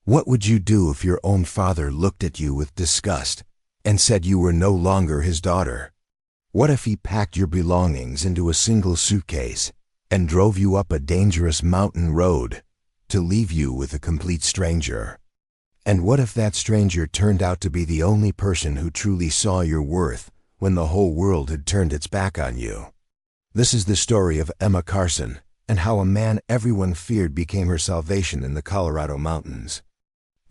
What would you do if your own father looked at you with disgust and said you were no longer his daughter? What if he packed your belongings into a single suitcase and drove you up a dangerous mountain road to leave you with a complete stranger? And what if that stranger turned out to be the only person who truly saw your worth when the whole world had turned its back on you? This is the story of Emma Carson and how a man everyone feared became her salvation in the Colorado mountains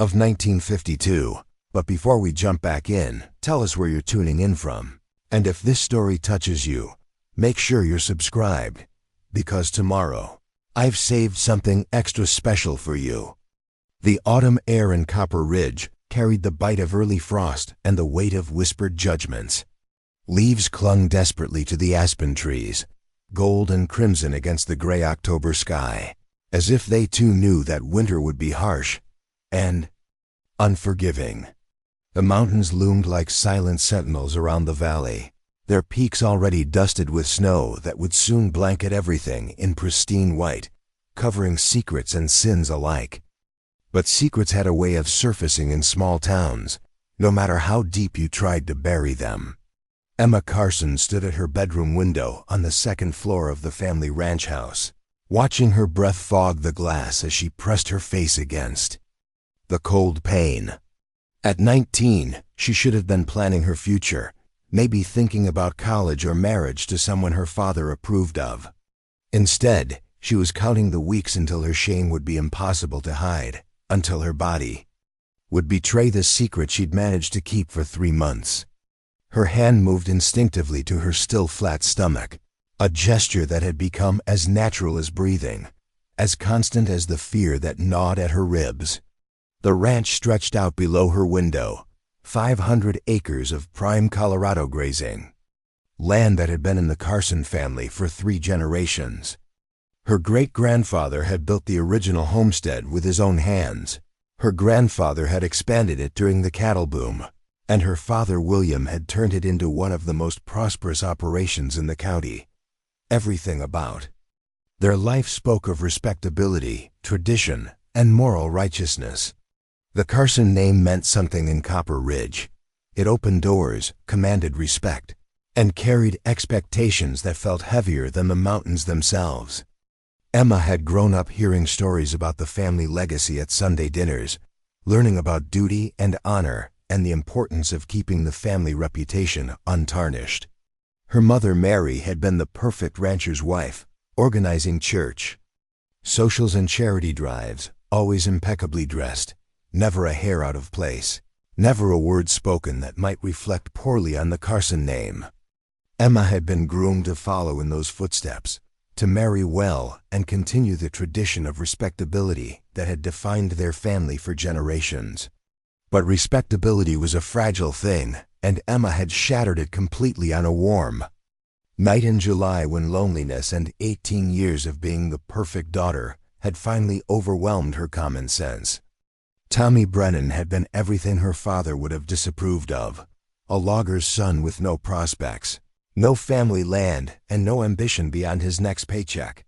of 1952. But before we jump back in, tell us where you're tuning in from. And if this story touches you, make sure you're subscribed, because tomorrow, I've saved something extra special for you. The autumn air in Copper Ridge carried the bite of early frost and the weight of whispered judgments. Leaves clung desperately to the aspen trees, gold and crimson against the gray October sky, as if they too knew that winter would be harsh and unforgiving. The mountains loomed like silent sentinels around the valley, their peaks already dusted with snow that would soon blanket everything in pristine white, covering secrets and sins alike. But secrets had a way of surfacing in small towns, no matter how deep you tried to bury them. Emma Carson stood at her bedroom window on the second floor of the family ranch house, watching her breath fog the glass as she pressed her face against the cold pane. At 19, she should have been planning her future, maybe thinking about college or marriage to someone her father approved of. Instead, she was counting the weeks until her shame would be impossible to hide, until her body would betray the secret she'd managed to keep for 3 months. Her hand moved instinctively to her still flat stomach, a gesture that had become as natural as breathing, as constant as the fear that gnawed at her ribs. The ranch stretched out below her window, 500 acres of prime Colorado grazing, land that had been in the Carson family for 3 generations. Her great-grandfather had built the original homestead with his own hands. Her grandfather had expanded it during the cattle boom, and her father William had turned it into one of the most prosperous operations in the county. Everything about their life spoke of respectability, tradition, and moral righteousness. The Carson name meant something in Copper Ridge. It opened doors, commanded respect, and carried expectations that felt heavier than the mountains themselves. Emma had grown up hearing stories about the family legacy at Sunday dinners, learning about duty and honor and the importance of keeping the family reputation untarnished. Her mother Mary had been the perfect rancher's wife, organizing church, socials and charity drives, always impeccably dressed. Never a hair out of place, never a word spoken that might reflect poorly on the Carson name. Emma had been groomed to follow in those footsteps, to marry well and continue the tradition of respectability that had defined their family for generations. But respectability was a fragile thing, and Emma had shattered it completely on a warm night in July when loneliness and 18 years of being the perfect daughter had finally overwhelmed her common sense. Tommy Brennan had been everything her father would have disapproved of, a logger's son with no prospects, no family land, and no ambition beyond his next paycheck.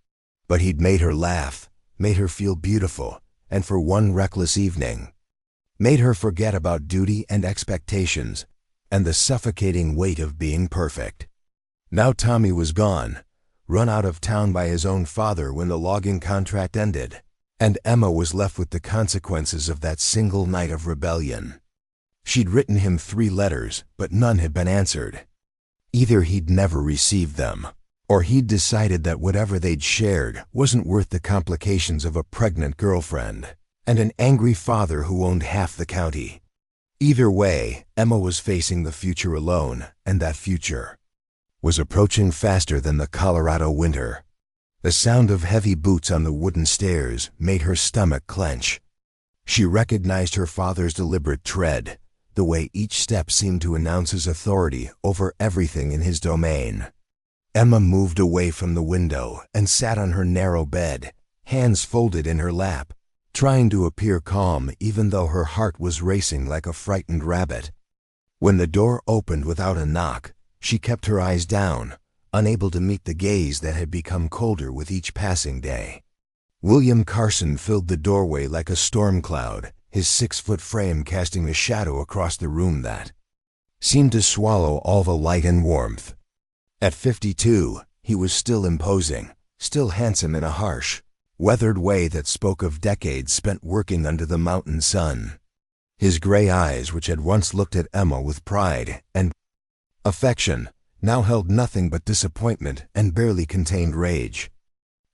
But he'd made her laugh, made her feel beautiful, and for one reckless evening, made her forget about duty and expectations, and the suffocating weight of being perfect. Now Tommy was gone, run out of town by his own father when the logging contract ended, and Emma was left with the consequences of that single night of rebellion. She'd written him 3 letters, but none had been answered. Either he'd never received them, or he'd decided that whatever they'd shared wasn't worth the complications of a pregnant girlfriend and an angry father who owned half the county. Either way, Emma was facing the future alone, and that future was approaching faster than the Colorado winter. The sound of heavy boots on the wooden stairs made her stomach clench. She recognized her father's deliberate tread, the way each step seemed to announce his authority over everything in his domain. Emma moved away from the window and sat on her narrow bed, hands folded in her lap, trying to appear calm even though her heart was racing like a frightened rabbit. When the door opened without a knock, she kept her eyes down, unable to meet the gaze that had become colder with each passing day. William Carson filled the doorway like a storm cloud, his 6-foot frame casting a shadow across the room that seemed to swallow all the light and warmth. At 52, he was still imposing, still handsome in a harsh, weathered way that spoke of decades spent working under the mountain sun. His gray eyes, which had once looked at Emma with pride and affection, now held nothing but disappointment and barely contained rage.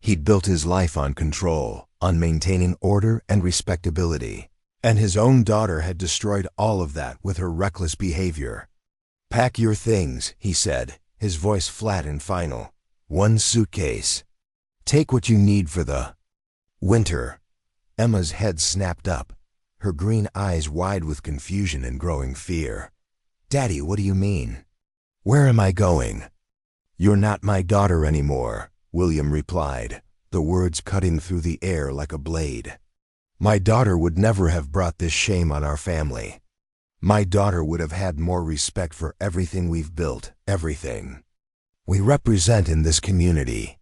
He'd built his life on control, on maintaining order and respectability, and his own daughter had destroyed all of that with her reckless behavior. "Pack your things," he said, his voice flat and final. "One suitcase. Take what you need for the winter." Emma's head snapped up, her green eyes wide with confusion and growing fear. "Daddy, what do you mean? Where am I going?" "You're not my daughter anymore," William replied, the words cutting through the air like a blade. "My daughter would never have brought this shame on our family. My daughter would have had more respect for everything we've built, everything we represent in this community."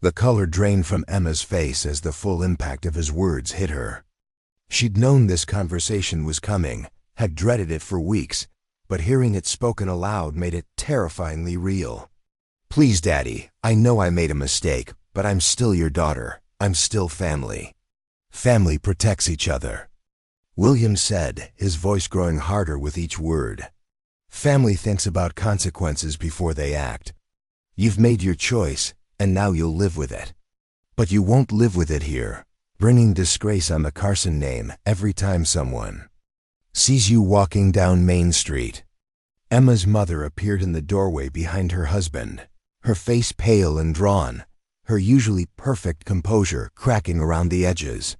The color drained from Emma's face as the full impact of his words hit her. She'd known this conversation was coming, had dreaded it for weeks, but hearing it spoken aloud made it terrifyingly real. "Please, Daddy, I know I made a mistake, but I'm still your daughter. I'm still family. Family protects each other," William said, his voice growing harder with each word. "Family thinks about consequences before they act. You've made your choice, and now you'll live with it. But you won't live with it here, bringing disgrace on the Carson name every time someone sees you walking down Main Street." Emma's mother appeared in the doorway behind her husband, her face pale and drawn, her usually perfect composure cracking around the edges.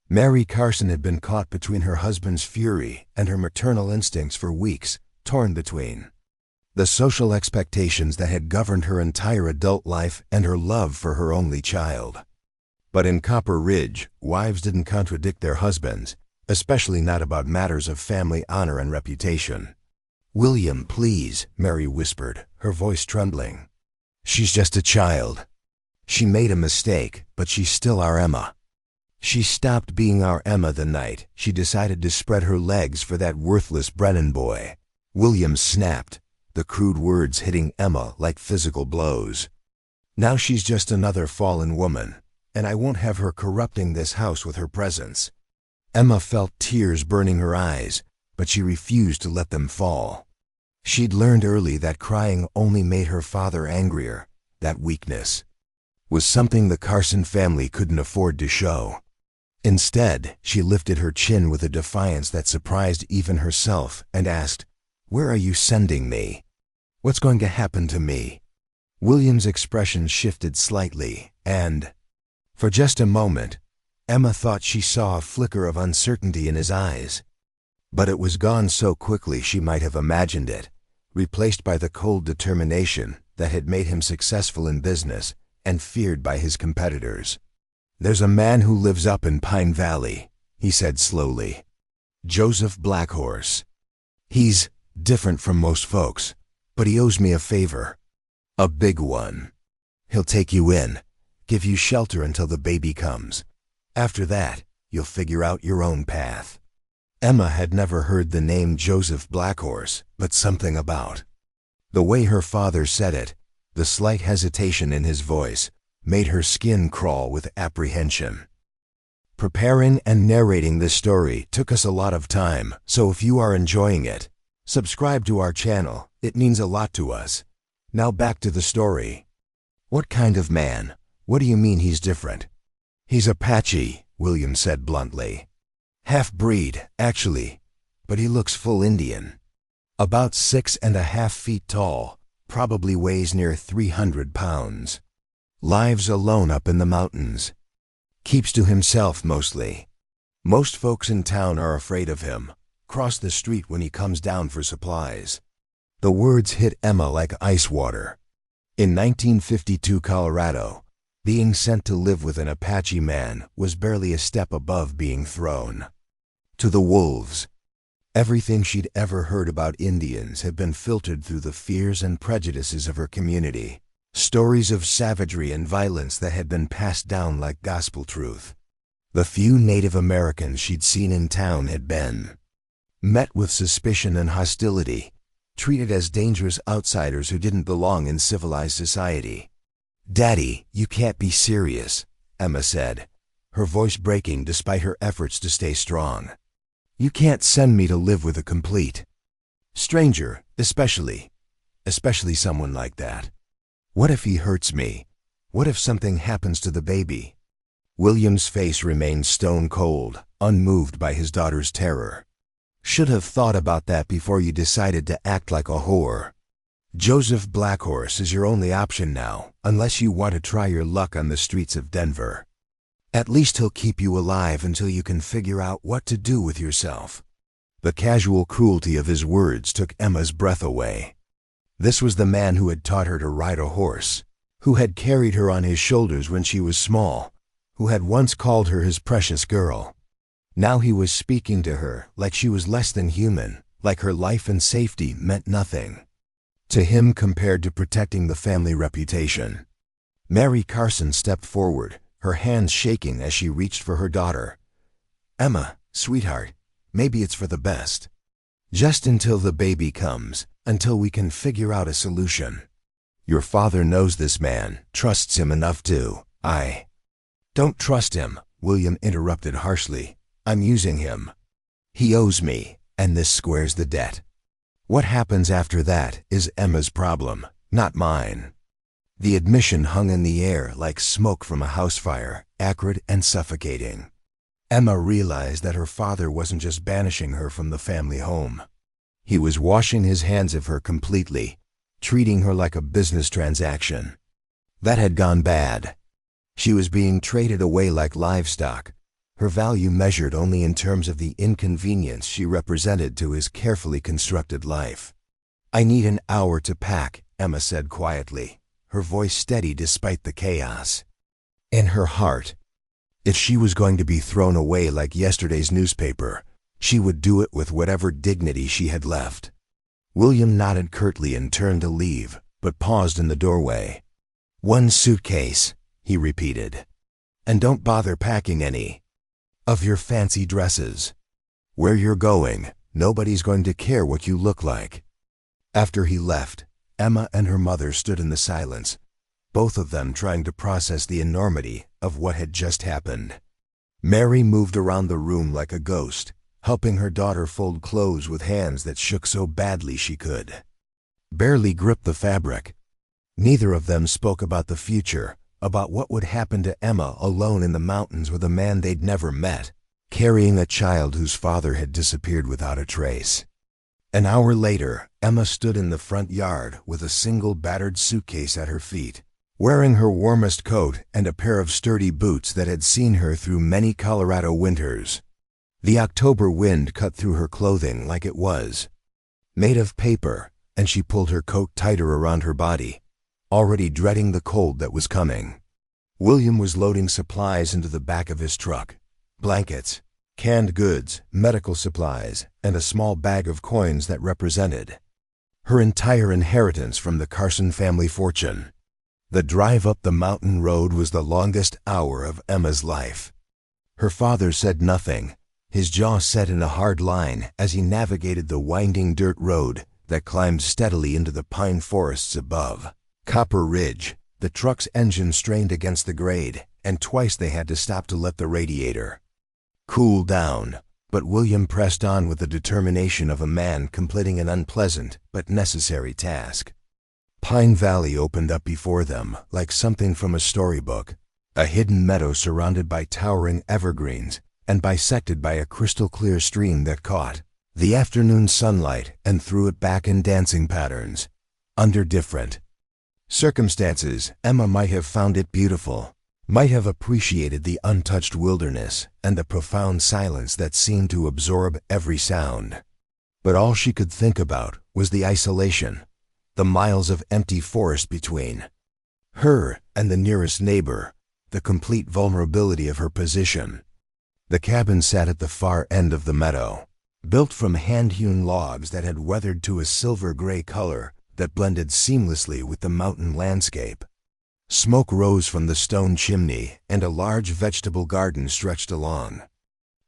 Mary Carson had been caught between her husband's fury and her maternal instincts for weeks, torn between the social expectations that had governed her entire adult life and her love for her only child. But in Copper Ridge, wives didn't contradict their husbands, especially not about matters of family honor and reputation. "William, please," Mary whispered, her voice trembling. "She's just a child. She made a mistake, but she's still our Emma." She stopped being our Emma the night she decided to spread her legs for that worthless Brennan boy. William snapped, the crude words hitting Emma like physical blows. "Now she's just another fallen woman, and I won't have her corrupting this house with her presence." Emma felt tears burning her eyes, but she refused to let them fall. She'd learned early that crying only made her father angrier, that weakness was something the Carson family couldn't afford to show. Instead, she lifted her chin with a defiance that surprised even herself and asked, "Where are you sending me? What's going to happen to me?" William's expression shifted slightly, and, for just a moment, Emma thought she saw a flicker of uncertainty in his eyes. But it was gone so quickly she might have imagined it, replaced by the cold determination that had made him successful in business and feared by his competitors. "There's a man who lives up in Pine Valley," he said slowly. "Joseph Blackhorse. He's different from most folks, but he owes me a favor. A big one. He'll take you in, give you shelter until the baby comes. After that, you'll figure out your own path." Emma had never heard the name Joseph Blackhorse, but something about the way her father said it, the slight hesitation in his voice, made her skin crawl with apprehension. Preparing and narrating this story took us a lot of time, so if you are enjoying it, subscribe to our channel. It means a lot to us. Now back to the story. "What kind of man? What do you mean he's different?" "He's Apache," William said bluntly. "Half-breed, actually, but he looks full Indian. About 6.5 feet tall, probably weighs near 300 pounds. Lives alone up in the mountains. Keeps to himself mostly. Most folks in town are afraid of him. Cross the street when he comes down for supplies." The words hit Emma like ice water. In 1952 Colorado, being sent to live with an Apache man was barely a step above being thrown to the wolves. Everything she'd ever heard about Indians had been filtered through the fears and prejudices of her community. Stories of savagery and violence that had been passed down like gospel truth. The few Native Americans she'd seen in town had been met with suspicion and hostility, treated as dangerous outsiders who didn't belong in civilized society. "Daddy, you can't be serious," Emma said, her voice breaking despite her efforts to stay strong. "You can't send me to live with a complete stranger, especially someone like that. What if he hurts me? What if something happens to the baby?" William's face remained stone cold, unmoved by his daughter's terror. "Should have thought about that before you decided to act like a whore. Joseph Blackhorse is your only option now, unless you want to try your luck on the streets of Denver. At least he'll keep you alive until you can figure out what to do with yourself." The casual cruelty of his words took Emma's breath away. This was the man who had taught her to ride a horse, who had carried her on his shoulders when she was small, who had once called her his precious girl. Now he was speaking to her like she was less than human, like her life and safety meant nothing to him compared to protecting the family reputation. Mary Carson stepped forward, her hands shaking as she reached for her daughter. "Emma, sweetheart, maybe it's for the best. Just until the baby comes, until we can figure out a solution. Your father knows this man, trusts him enough to. I don't trust him," William interrupted harshly. "I'm using him. He owes me, and this squares the debt. What happens after that is Emma's problem, not mine." The admission hung in the air like smoke from a house fire, acrid and suffocating. Emma realized that her father wasn't just banishing her from the family home. He was washing his hands of her completely, treating her like a business transaction. That had gone bad. She was being traded away like livestock, her value measured only in terms of the inconvenience she represented to his carefully constructed life. "I need an hour to pack," Emma said quietly, her voice steady despite the chaos. In her heart, if she was going to be thrown away like yesterday's newspaper, she would do it with whatever dignity she had left. William nodded curtly and turned to leave, but paused in the doorway. "One suitcase," he repeated. "And don't bother packing any of your fancy dresses. Where you're going, nobody's going to care what you look like." After he left, Emma and her mother stood in the silence, both of them trying to process the enormity of what had just happened. Mary moved around the room like a ghost, helping her daughter fold clothes with hands that shook so badly she could barely grip the fabric. Neither of them spoke about the future, about what would happen to Emma alone in the mountains with a man they'd never met, carrying a child whose father had disappeared without a trace. An hour later, Emma stood in the front yard with a single battered suitcase at her feet, wearing her warmest coat and a pair of sturdy boots that had seen her through many Colorado winters. The October wind cut through her clothing like it was made of paper, and she pulled her coat tighter around her body, already dreading the cold that was coming. William was loading supplies into the back of his truck: blankets, canned goods, medical supplies, and a small bag of coins that represented her entire inheritance from the Carson family fortune. The drive up the mountain road was the longest hour of Emma's life. Her father said nothing, his jaw set in a hard line as he navigated the winding dirt road that climbed steadily into the pine forests above Copper Ridge. The truck's engine strained against the grade, and twice they had to stop to let the radiator cool down. But William pressed on with the determination of a man completing an unpleasant but necessary task. Pine Valley opened up before them like something from a storybook, a hidden meadow surrounded by towering evergreens and bisected by a crystal-clear stream that caught the afternoon sunlight and threw it back in dancing patterns. Under different circumstances, Emma might have found it beautiful, might have appreciated the untouched wilderness and the profound silence that seemed to absorb every sound. But all she could think about was the isolation, the miles of empty forest between her and the nearest neighbor, the complete vulnerability of her position. The cabin sat at the far end of the meadow, built from hand-hewn logs that had weathered to a silver-gray color that blended seamlessly with the mountain landscape. Smoke rose from the stone chimney, and a large vegetable garden stretched along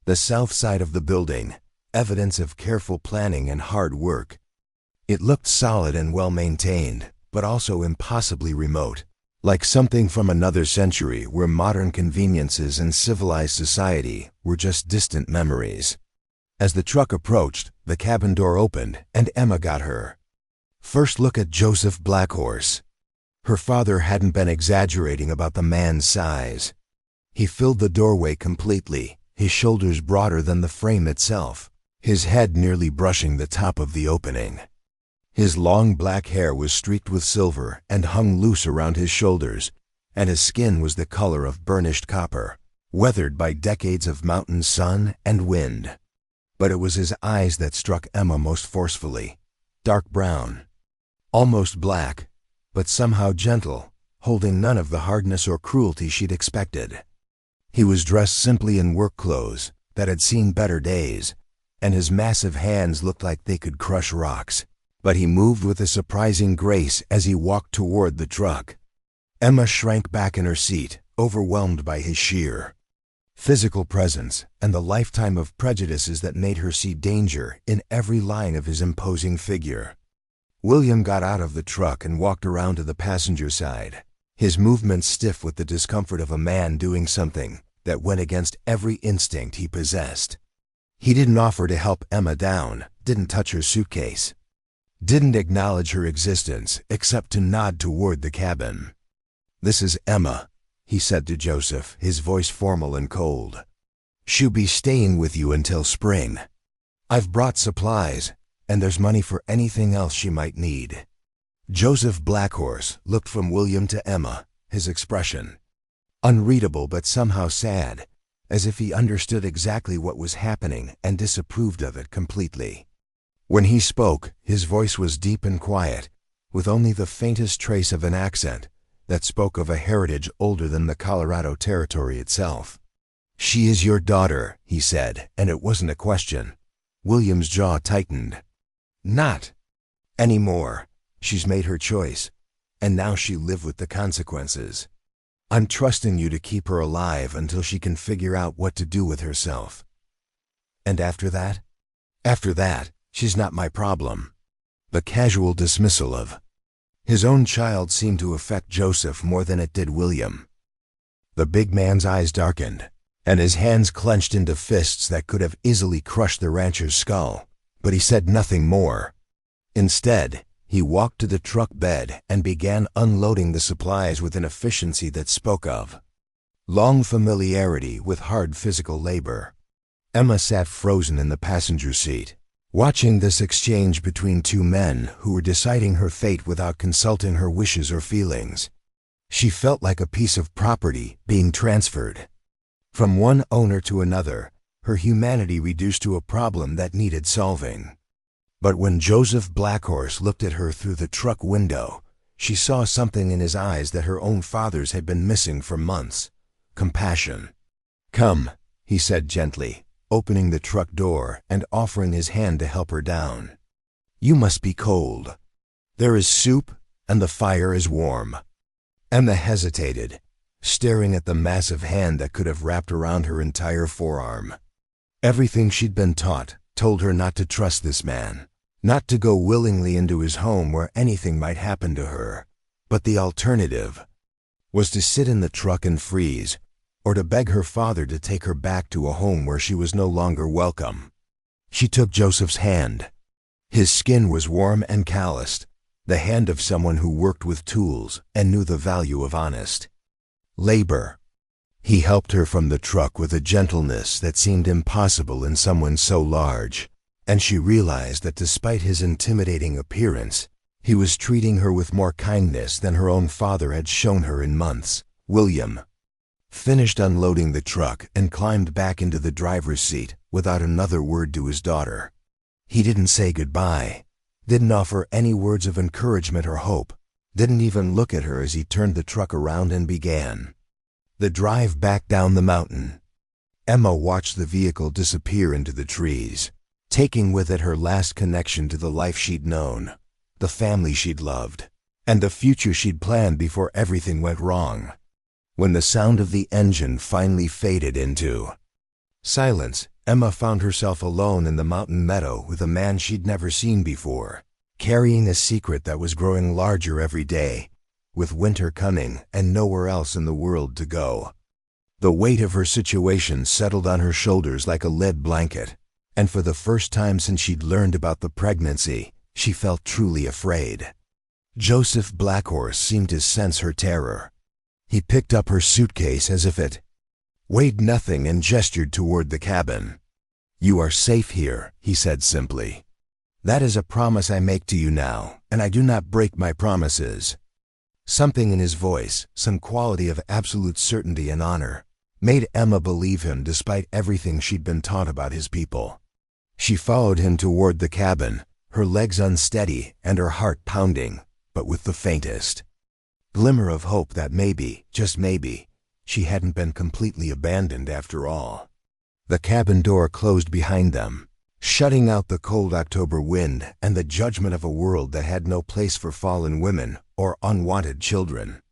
the south side of the building, evidence of careful planning and hard work. It looked solid and well-maintained, but also impossibly remote, like something from another century where modern conveniences and civilized society were just distant memories. As the truck approached, the cabin door opened, and Emma got her first look at Joseph Blackhorse. Her father hadn't been exaggerating about the man's size. He filled the doorway completely, his shoulders broader than the frame itself, his head nearly brushing the top of the opening. His long black hair was streaked with silver and hung loose around his shoulders, and his skin was the color of burnished copper, weathered by decades of mountain sun and wind. But it was his eyes that struck Emma most forcefully, dark brown, almost black, but somehow gentle, holding none of the hardness or cruelty she'd expected. He was dressed simply in work clothes that had seen better days, and his massive hands looked like they could crush rocks. But he moved with a surprising grace as he walked toward the truck. Emma shrank back in her seat, overwhelmed by his sheer physical presence and the lifetime of prejudices that made her see danger in every line of his imposing figure. William got out of the truck and walked around to the passenger side, his movements stiff with the discomfort of a man doing something that went against every instinct he possessed. He didn't offer to help Emma down, didn't touch her suitcase, didn't acknowledge her existence except to nod toward the cabin. "This is Emma," he said to Joseph, his voice formal and cold. "She'll be staying with you until spring. I've brought supplies, and there's money for anything else she might need." Joseph Blackhorse looked from William to Emma, his expression unreadable but somehow sad, as if he understood exactly what was happening and disapproved of it completely. When he spoke, his voice was deep and quiet, with only the faintest trace of an accent that spoke of a heritage older than the Colorado Territory itself. "She is your daughter," he said, and it wasn't a question. William's jaw tightened. "Not anymore. She's made her choice, and now she'll live with the consequences. I'm trusting you to keep her alive until she can figure out what to do with herself. And after that? After that, she's not my problem." The casual dismissal of his own child seemed to affect Joseph more than it did William. The big man's eyes darkened, and his hands clenched into fists that could have easily crushed the rancher's skull, but he said nothing more. Instead, he walked to the truck bed and began unloading the supplies with an efficiency that spoke of long familiarity with hard physical labor. Emma sat frozen in the passenger seat, watching this exchange between two men who were deciding her fate without consulting her wishes or feelings. She felt like a piece of property being transferred from one owner to another, her humanity reduced to a problem that needed solving. But when Joseph Blackhorse looked at her through the truck window, she saw something in his eyes that her own father's had been missing for months: compassion. "Come," he said gently, opening the truck door and offering his hand to help her down. "You must be cold. There is soup, and the fire is warm." Emma hesitated, staring at the massive hand that could have wrapped around her entire forearm. Everything she'd been taught told her not to trust this man, not to go willingly into his home where anything might happen to her. But the alternative was to sit in the truck and freeze, or to beg her father to take her back to a home where she was no longer welcome. She took Joseph's hand. His skin was warm and calloused, the hand of someone who worked with tools and knew the value of honest labor. He helped her from the truck with a gentleness that seemed impossible in someone so large, and she realized that despite his intimidating appearance, he was treating her with more kindness than her own father had shown her in months. William finished unloading the truck and climbed back into the driver's seat without another word to his daughter. He didn't say goodbye, didn't offer any words of encouragement or hope, didn't even look at her as he turned the truck around and began the drive back down the mountain. Emma watched the vehicle disappear into the trees, taking with it her last connection to the life she'd known, the family she'd loved, and the future she'd planned before everything went wrong. When the sound of the engine finally faded into silence, Emma found herself alone in the mountain meadow with a man she'd never seen before, carrying a secret that was growing larger every day, with winter coming and nowhere else in the world to go. The weight of her situation settled on her shoulders like a lead blanket, and for the first time since she'd learned about the pregnancy, she felt truly afraid. Joseph Blackhorse seemed to sense her terror. He picked up her suitcase as if it weighed nothing and gestured toward the cabin. "You are safe here," he said simply. "That is a promise I make to you now, and I do not break my promises." Something in his voice, some quality of absolute certainty and honor, made Emma believe him despite everything she'd been taught about his people. She followed him toward the cabin, her legs unsteady and her heart pounding, but with the faintest glimmer of hope that maybe, just maybe, she hadn't been completely abandoned after all. The cabin door closed behind them, shutting out the cold October wind and the judgment of a world that had no place for fallen women or unwanted children.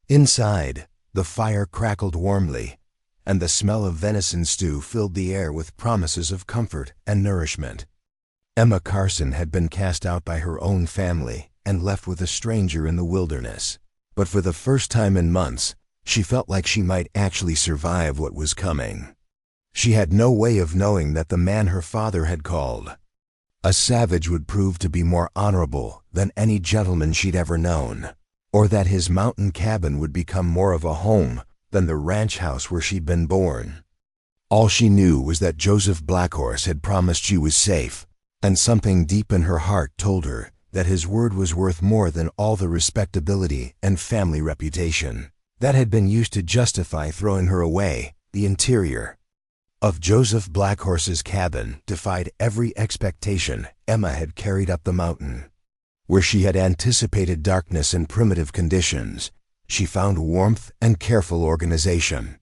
Inside, the fire crackled warmly, and the smell of venison stew filled the air with promises of comfort and nourishment. Emma Carson had been cast out by her own family and left with a stranger in the wilderness, but for the first time in months, she felt like she might actually survive what was coming. She had no way of knowing that the man her father had called a savage would prove to be more honorable than any gentleman she'd ever known, or that his mountain cabin would become more of a home than the ranch house where she'd been born. All she knew was that Joseph Blackhorse had promised she was safe, and something deep in her heart told her that his word was worth more than all the respectability and family reputation that had been used to justify throwing her away. The interior of Joseph Blackhorse's cabin defied every expectation Emma had carried up the mountain. Where she had anticipated darkness and primitive conditions, she found warmth and careful organization.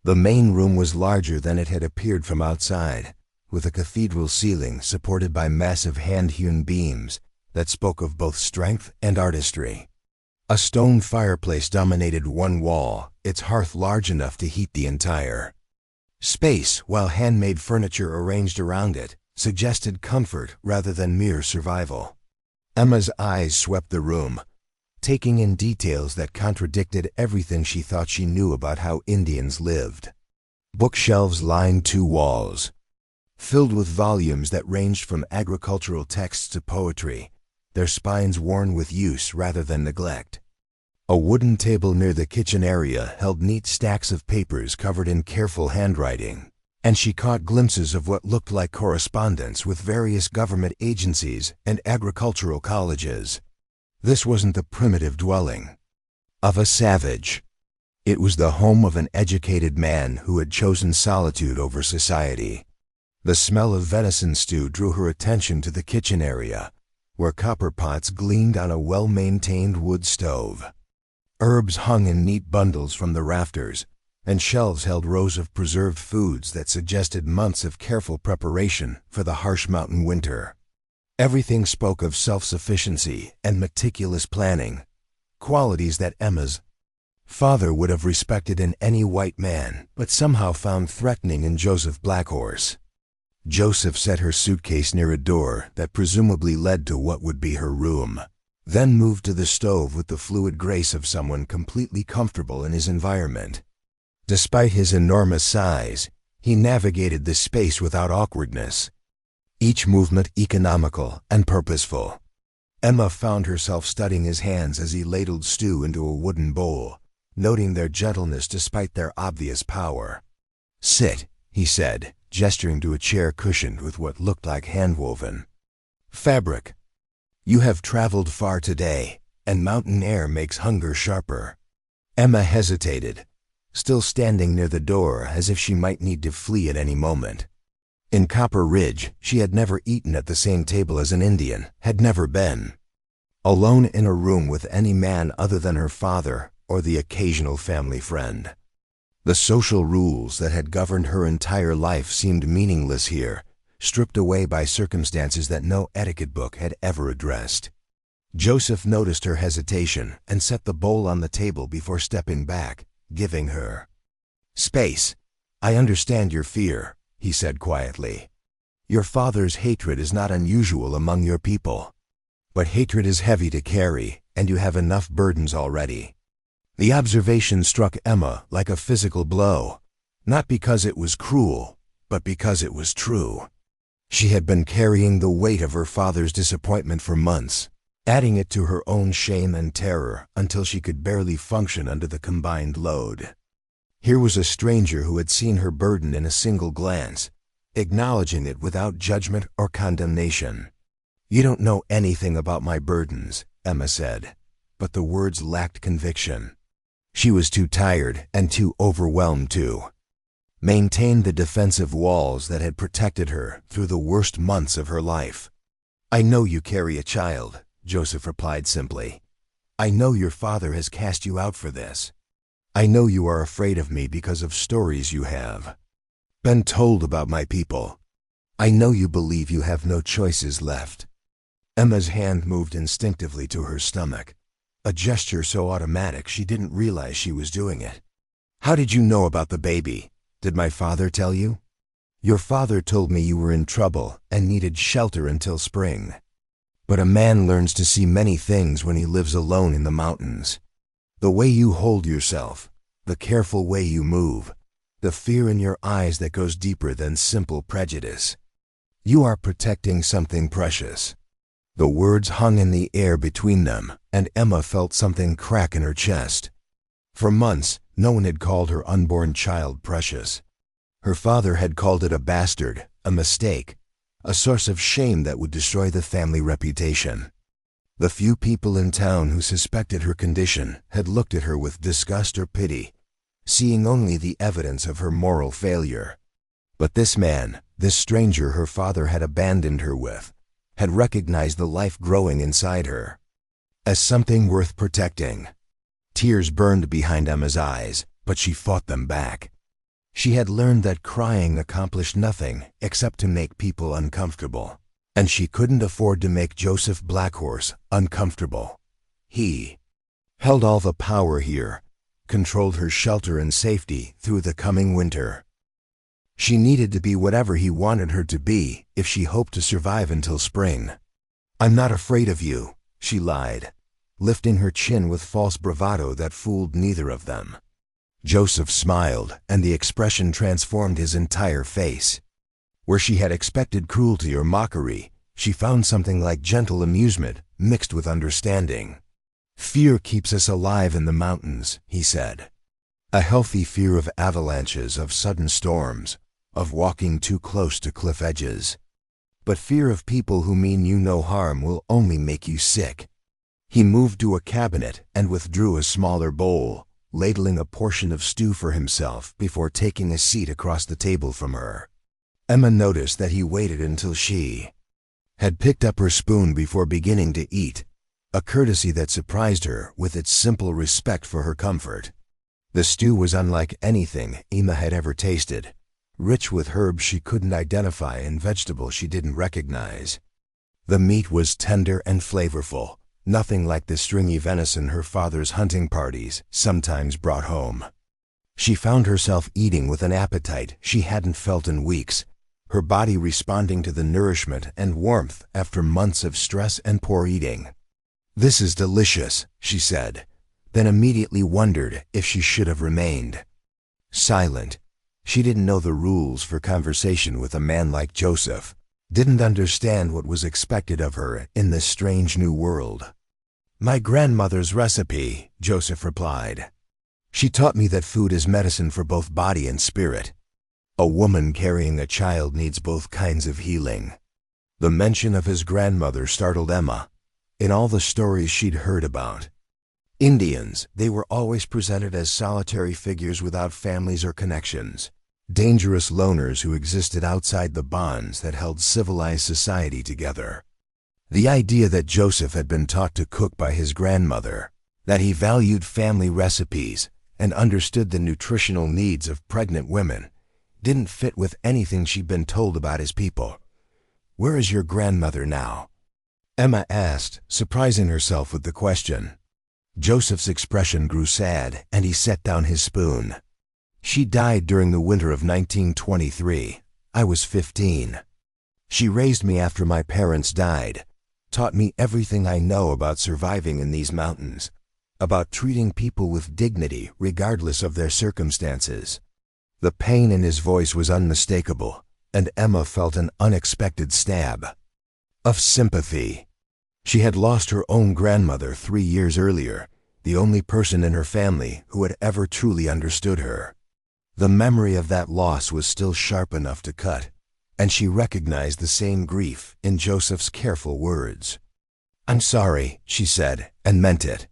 The main room was larger than it had appeared from outside, with a cathedral ceiling supported by massive hand-hewn beams that spoke of both strength and artistry. A stone fireplace dominated one wall, its hearth large enough to heat the entire space, while handmade furniture arranged around it suggested comfort rather than mere survival. Emma's eyes swept the room, taking in details that contradicted everything she thought she knew about how Indians lived. Bookshelves lined two walls, filled with volumes that ranged from agricultural texts to poetry, their spines worn with use rather than neglect. A wooden table near the kitchen area held neat stacks of papers covered in careful handwriting, and she caught glimpses of what looked like correspondence with various government agencies and agricultural colleges. This wasn't the primitive dwelling of a savage. It was the home of an educated man who had chosen solitude over society. The smell of venison stew drew her attention to the kitchen area, where copper pots gleamed on a well-maintained wood stove. Herbs hung in neat bundles from the rafters, and shelves held rows of preserved foods that suggested months of careful preparation for the harsh mountain winter. Everything spoke of self-sufficiency and meticulous planning, qualities that Emma's father would have respected in any white man, but somehow found threatening in Joseph Blackhorse. Joseph set her suitcase near a door that presumably led to what would be her room, then moved to the stove with the fluid grace of someone completely comfortable in his environment. Despite his enormous size, he navigated the space without awkwardness, each movement economical and purposeful. Emma found herself studying his hands as he ladled stew into a wooden bowl, noting their gentleness despite their obvious power. "Sit," he said, gesturing to a chair cushioned with what looked like hand-woven fabric. "You have traveled far today, and mountain air makes hunger sharper." Emma hesitated, still standing near the door as if she might need to flee at any moment. In Copper Ridge, she had never eaten at the same table as an Indian, had never been alone in a room with any man other than her father or the occasional family friend. The social rules that had governed her entire life seemed meaningless here, stripped away by circumstances that no etiquette book had ever addressed. Joseph noticed her hesitation and set the bowl on the table before stepping back, giving her space. "I understand your fear," he said quietly. "Your father's hatred is not unusual among your people. But hatred is heavy to carry, and you have enough burdens already." The observation struck Emma like a physical blow, not because it was cruel, but because it was true. She had been carrying the weight of her father's disappointment for months, adding it to her own shame and terror until she could barely function under the combined load. Here was a stranger who had seen her burden in a single glance, acknowledging it without judgment or condemnation. "You don't know anything about my burdens," Emma said, but the words lacked conviction. She was too tired and too overwhelmed to maintain the defensive walls that had protected her through the worst months of her life. "I know you carry a child," Joseph replied simply. "I know your father has cast you out for this. I know you are afraid of me because of stories you have been told about my people. I know you believe you have no choices left." Emma's hand moved instinctively to her stomach, a gesture so automatic she didn't realize she was doing it. "How did you know about the baby? Did my father tell you?" "Your father told me you were in trouble and needed shelter until spring. But a man learns to see many things when he lives alone in the mountains. The way you hold yourself, the careful way you move, the fear in your eyes that goes deeper than simple prejudice. You are protecting something precious." The words hung in the air between them, and Emma felt something crack in her chest. For months, no one had called her unborn child precious. Her father had called it a bastard, a mistake, a source of shame that would destroy the family reputation. The few people in town who suspected her condition had looked at her with disgust or pity, seeing only the evidence of her moral failure. But this man, this stranger her father had abandoned her with, had recognized the life growing inside her as something worth protecting. Tears burned behind Emma's eyes, but she fought them back. She had learned that crying accomplished nothing except to make people uncomfortable, and she couldn't afford to make Joseph Blackhorse uncomfortable. He held all the power here, controlled her shelter and safety through the coming winter. She needed to be whatever he wanted her to be if she hoped to survive until spring. "I'm not afraid of you," she lied, lifting her chin with false bravado that fooled neither of them. Joseph smiled, and the expression transformed his entire face. Where she had expected cruelty or mockery, she found something like gentle amusement mixed with understanding. "Fear keeps us alive in the mountains," he said. "A healthy fear of avalanches, of sudden storms, of walking too close to cliff edges. But fear of people who mean you no harm will only make you sick." He moved to a cabinet and withdrew a smaller bowl, ladling a portion of stew for himself before taking a seat across the table from her. Emma noticed that he waited until she had picked up her spoon before beginning to eat, a courtesy that surprised her with its simple respect for her comfort. The stew was unlike anything Emma had ever tasted, rich with herbs she couldn't identify and vegetables she didn't recognize. The meat was tender and flavorful, nothing like the stringy venison her father's hunting parties sometimes brought home. She found herself eating with an appetite she hadn't felt in weeks, her body responding to the nourishment and warmth after months of stress and poor eating. "This is delicious," she said, then immediately wondered if she should have remained silent. She didn't know the rules for conversation with a man like Joseph, didn't understand what was expected of her in this strange new world. "My grandmother's recipe," Joseph replied. "She taught me that food is medicine for both body and spirit. A woman carrying a child needs both kinds of healing." The mention of his grandmother startled Emma. In all the stories she'd heard about Indians, they were always presented as solitary figures without families or connections, dangerous loners who existed outside the bonds that held civilized society together. The idea that Joseph had been taught to cook by his grandmother, that he valued family recipes and understood the nutritional needs of pregnant women, didn't fit with anything she'd been told about his people. "Where is your grandmother now?" Emma asked, surprising herself with the question. Joseph's expression grew sad, and he set down his spoon. She died during the winter of 1923. I was 15. She raised me after my parents died, taught me everything I know about surviving in these mountains, about treating people with dignity regardless of their circumstances. The pain in his voice was unmistakable, and Emma felt an unexpected stab of sympathy. She had lost her own grandmother 3 years earlier, the only person in her family who had ever truly understood her. The memory of that loss was still sharp enough to cut, and she recognized the same grief in Joseph's careful words. "I'm sorry," she said, and meant it.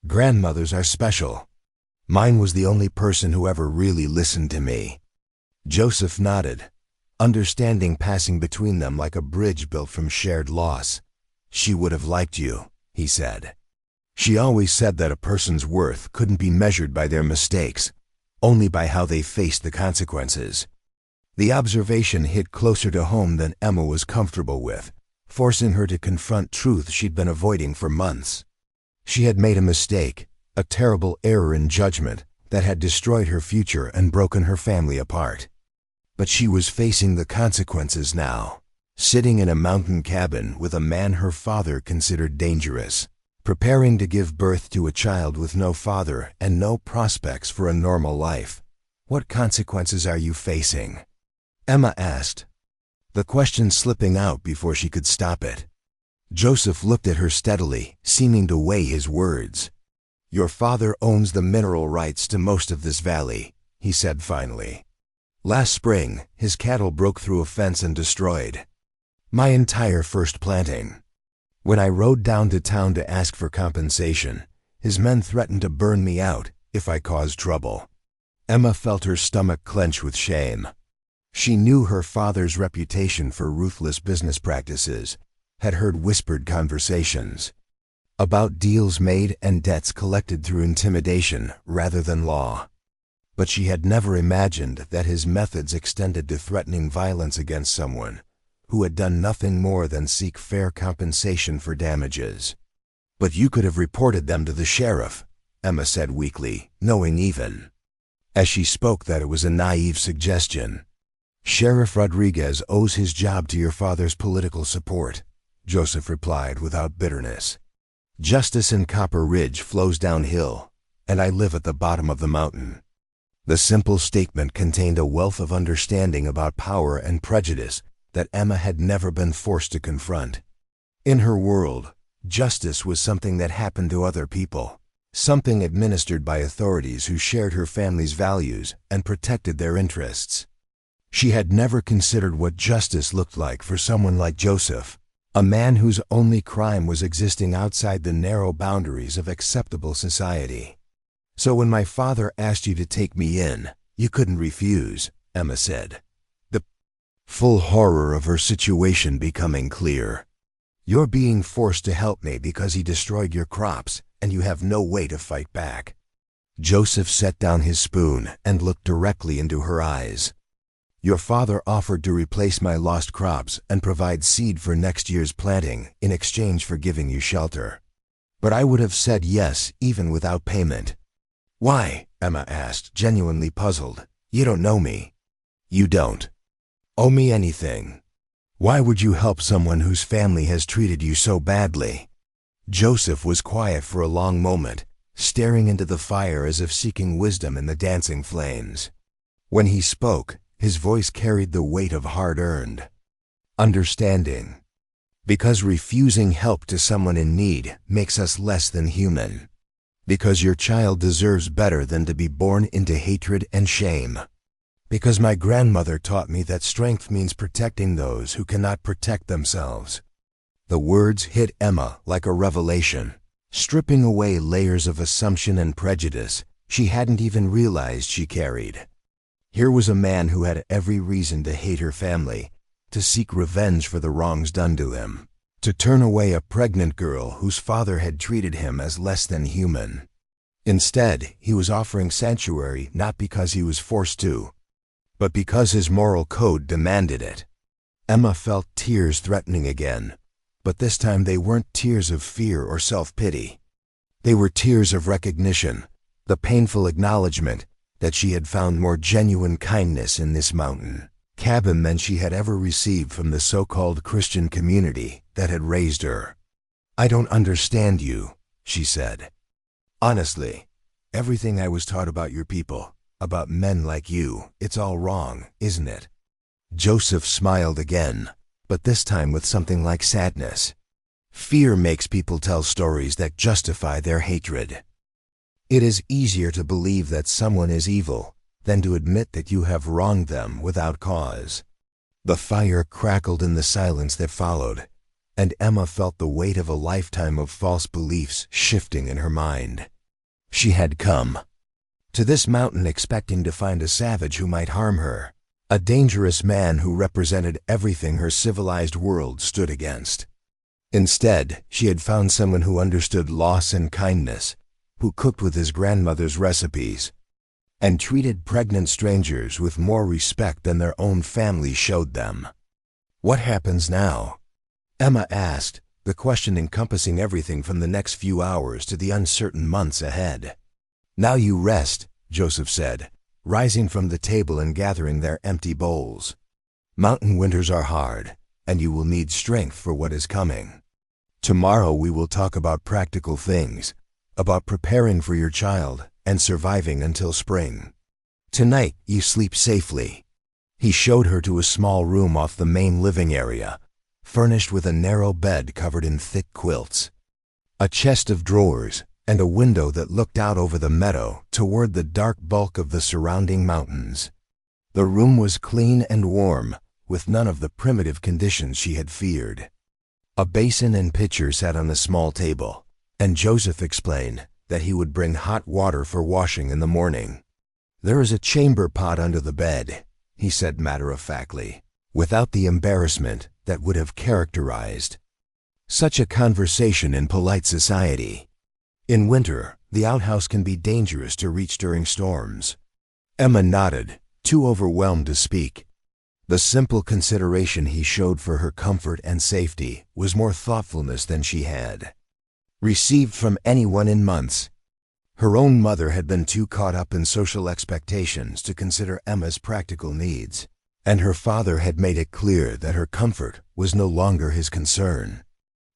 "Grandmothers are special. Mine was the only person who ever really listened to me." Joseph nodded, understanding passing between them like a bridge built from shared loss. "She would have liked you," he said. "She always said that a person's worth couldn't be measured by their mistakes, only by how they faced the consequences." The observation hit closer to home than Emma was comfortable with, forcing her to confront truth she'd been avoiding for months. She had made a mistake, a terrible error in judgment that had destroyed her future and broken her family apart. But she was facing the consequences now, sitting in a mountain cabin with a man her father considered dangerous, preparing to give birth to a child with no father and no prospects for a normal life. "What consequences are you facing?" Emma asked, the question slipping out before she could stop it. Joseph looked at her steadily, seeming to weigh his words. "Your father owns the mineral rights to most of this valley," he said finally. "Last spring, his cattle broke through a fence and destroyed my entire first planting. When I rode down to town to ask for compensation, his men threatened to burn me out if I caused trouble." Emma felt her stomach clench with shame. She knew her father's reputation for ruthless business practices, had heard whispered conversations about deals made and debts collected through intimidation rather than law. But she had never imagined that his methods extended to threatening violence against someone who had done nothing more than seek fair compensation for damages. "But you could have reported them to the sheriff," Emma said weakly, knowing even as she spoke that it was a naive suggestion. "Sheriff Rodriguez owes his job to your father's political support," Joseph replied without bitterness. "Justice in Copper Ridge flows downhill, and I live at the bottom of the mountain." The simple statement contained a wealth of understanding about power and prejudice that Emma had never been forced to confront. In her world, justice was something that happened to other people, something administered by authorities who shared her family's values and protected their interests. She had never considered what justice looked like for someone like Joseph, a man whose only crime was existing outside the narrow boundaries of acceptable society. "So when my father asked you to take me in, you couldn't refuse," Emma said, the full horror of her situation becoming clear. "You're being forced to help me because he destroyed your crops, and you have no way to fight back." Joseph set down his spoon and looked directly into her eyes. "Your father offered to replace my lost crops and provide seed for next year's planting in exchange for giving you shelter. But I would have said yes even without payment." "Why?" Emma asked, genuinely puzzled. "You don't know me." "You don't owe me anything. Why would you help someone whose family has treated you so badly?" Joseph was quiet for a long moment, staring into the fire as if seeking wisdom in the dancing flames. When he spoke, his voice carried the weight of hard-earned understanding. "Because refusing help to someone in need makes us less than human. Because your child deserves better than to be born into hatred and shame. Because my grandmother taught me that strength means protecting those who cannot protect themselves." The words hit Emma like a revelation, stripping away layers of assumption and prejudice she hadn't even realized she carried. Here was a man who had every reason to hate her family, to seek revenge for the wrongs done to him, to turn away a pregnant girl whose father had treated him as less than human. Instead, he was offering sanctuary not because he was forced to, but because his moral code demanded it. Emma felt tears threatening again, But this time they weren't tears of fear or self-pity. They were tears of recognition, the painful acknowledgement that she had found more genuine kindness in this mountain cabin than she had ever received from the so-called Christian community that had raised her. "I don't understand you," she said. "Honestly, everything I was taught about your people, about men like you, it's all wrong, isn't it?" Joseph smiled again, but this time with something like sadness. Fear makes people tell stories that justify their hatred. It is easier to believe that someone is evil than to admit that you have wronged them without cause. The fire crackled in the silence that followed, and Emma felt the weight of a lifetime of false beliefs shifting in her mind. She had come to this mountain expecting to find a savage who might harm her, a dangerous man who represented everything her civilized world stood against. Instead, she had found someone who understood loss and kindness, who cooked with his grandmother's recipes, and treated pregnant strangers with more respect than their own family showed them. "What happens now?" Emma asked, the question encompassing everything from the next few hours to the uncertain months ahead. "Now you rest," Joseph said, rising from the table and gathering their empty bowls. "Mountain winters are hard, and you will need strength for what is coming. Tomorrow we will talk about practical things, about preparing for your child and surviving until spring. Tonight you sleep safely." He showed her to a small room off the main living area, furnished with a narrow bed covered in thick quilts, a chest of drawers, and a window that looked out over the meadow toward the dark bulk of the surrounding mountains. The room was clean and warm, with none of the primitive conditions she had feared. A basin and pitcher sat on a small table, and Joseph explained that he would bring hot water for washing in the morning. "There is a chamber pot under the bed," he said matter-of-factly, without the embarrassment that would have characterized such a conversation in polite society. In winter, the outhouse can be dangerous to reach during storms. Emma nodded, too overwhelmed to speak. The simple consideration he showed for her comfort and safety was more thoughtfulness than she had received from anyone in months. Her own mother had been too caught up in social expectations to consider Emma's practical needs, and her father had made it clear that her comfort was no longer his concern.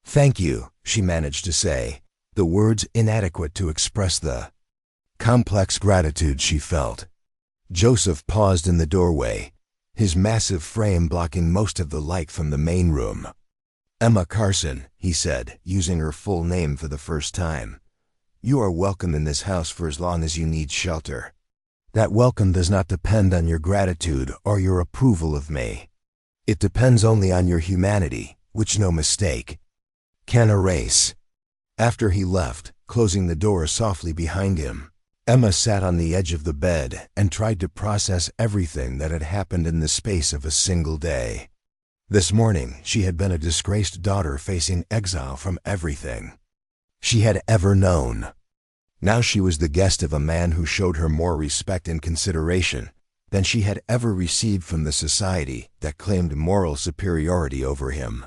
"Thank you," she managed to say, the words inadequate to express the complex gratitude she felt. Joseph paused in the doorway, his massive frame blocking most of the light from the main room. "Emma Carson," he said, using her full name for the first time. "You are welcome in this house for as long as you need shelter. That welcome does not depend on your gratitude or your approval of me. It depends only on your humanity, which no mistake can erase." After he left, closing the door softly behind him, Emma sat on the edge of the bed and tried to process everything that had happened in the space of a single day. This morning, she had been a disgraced daughter facing exile from everything she had ever known. Now she was the guest of a man who showed her more respect and consideration than she had ever received from the society that claimed moral superiority over him.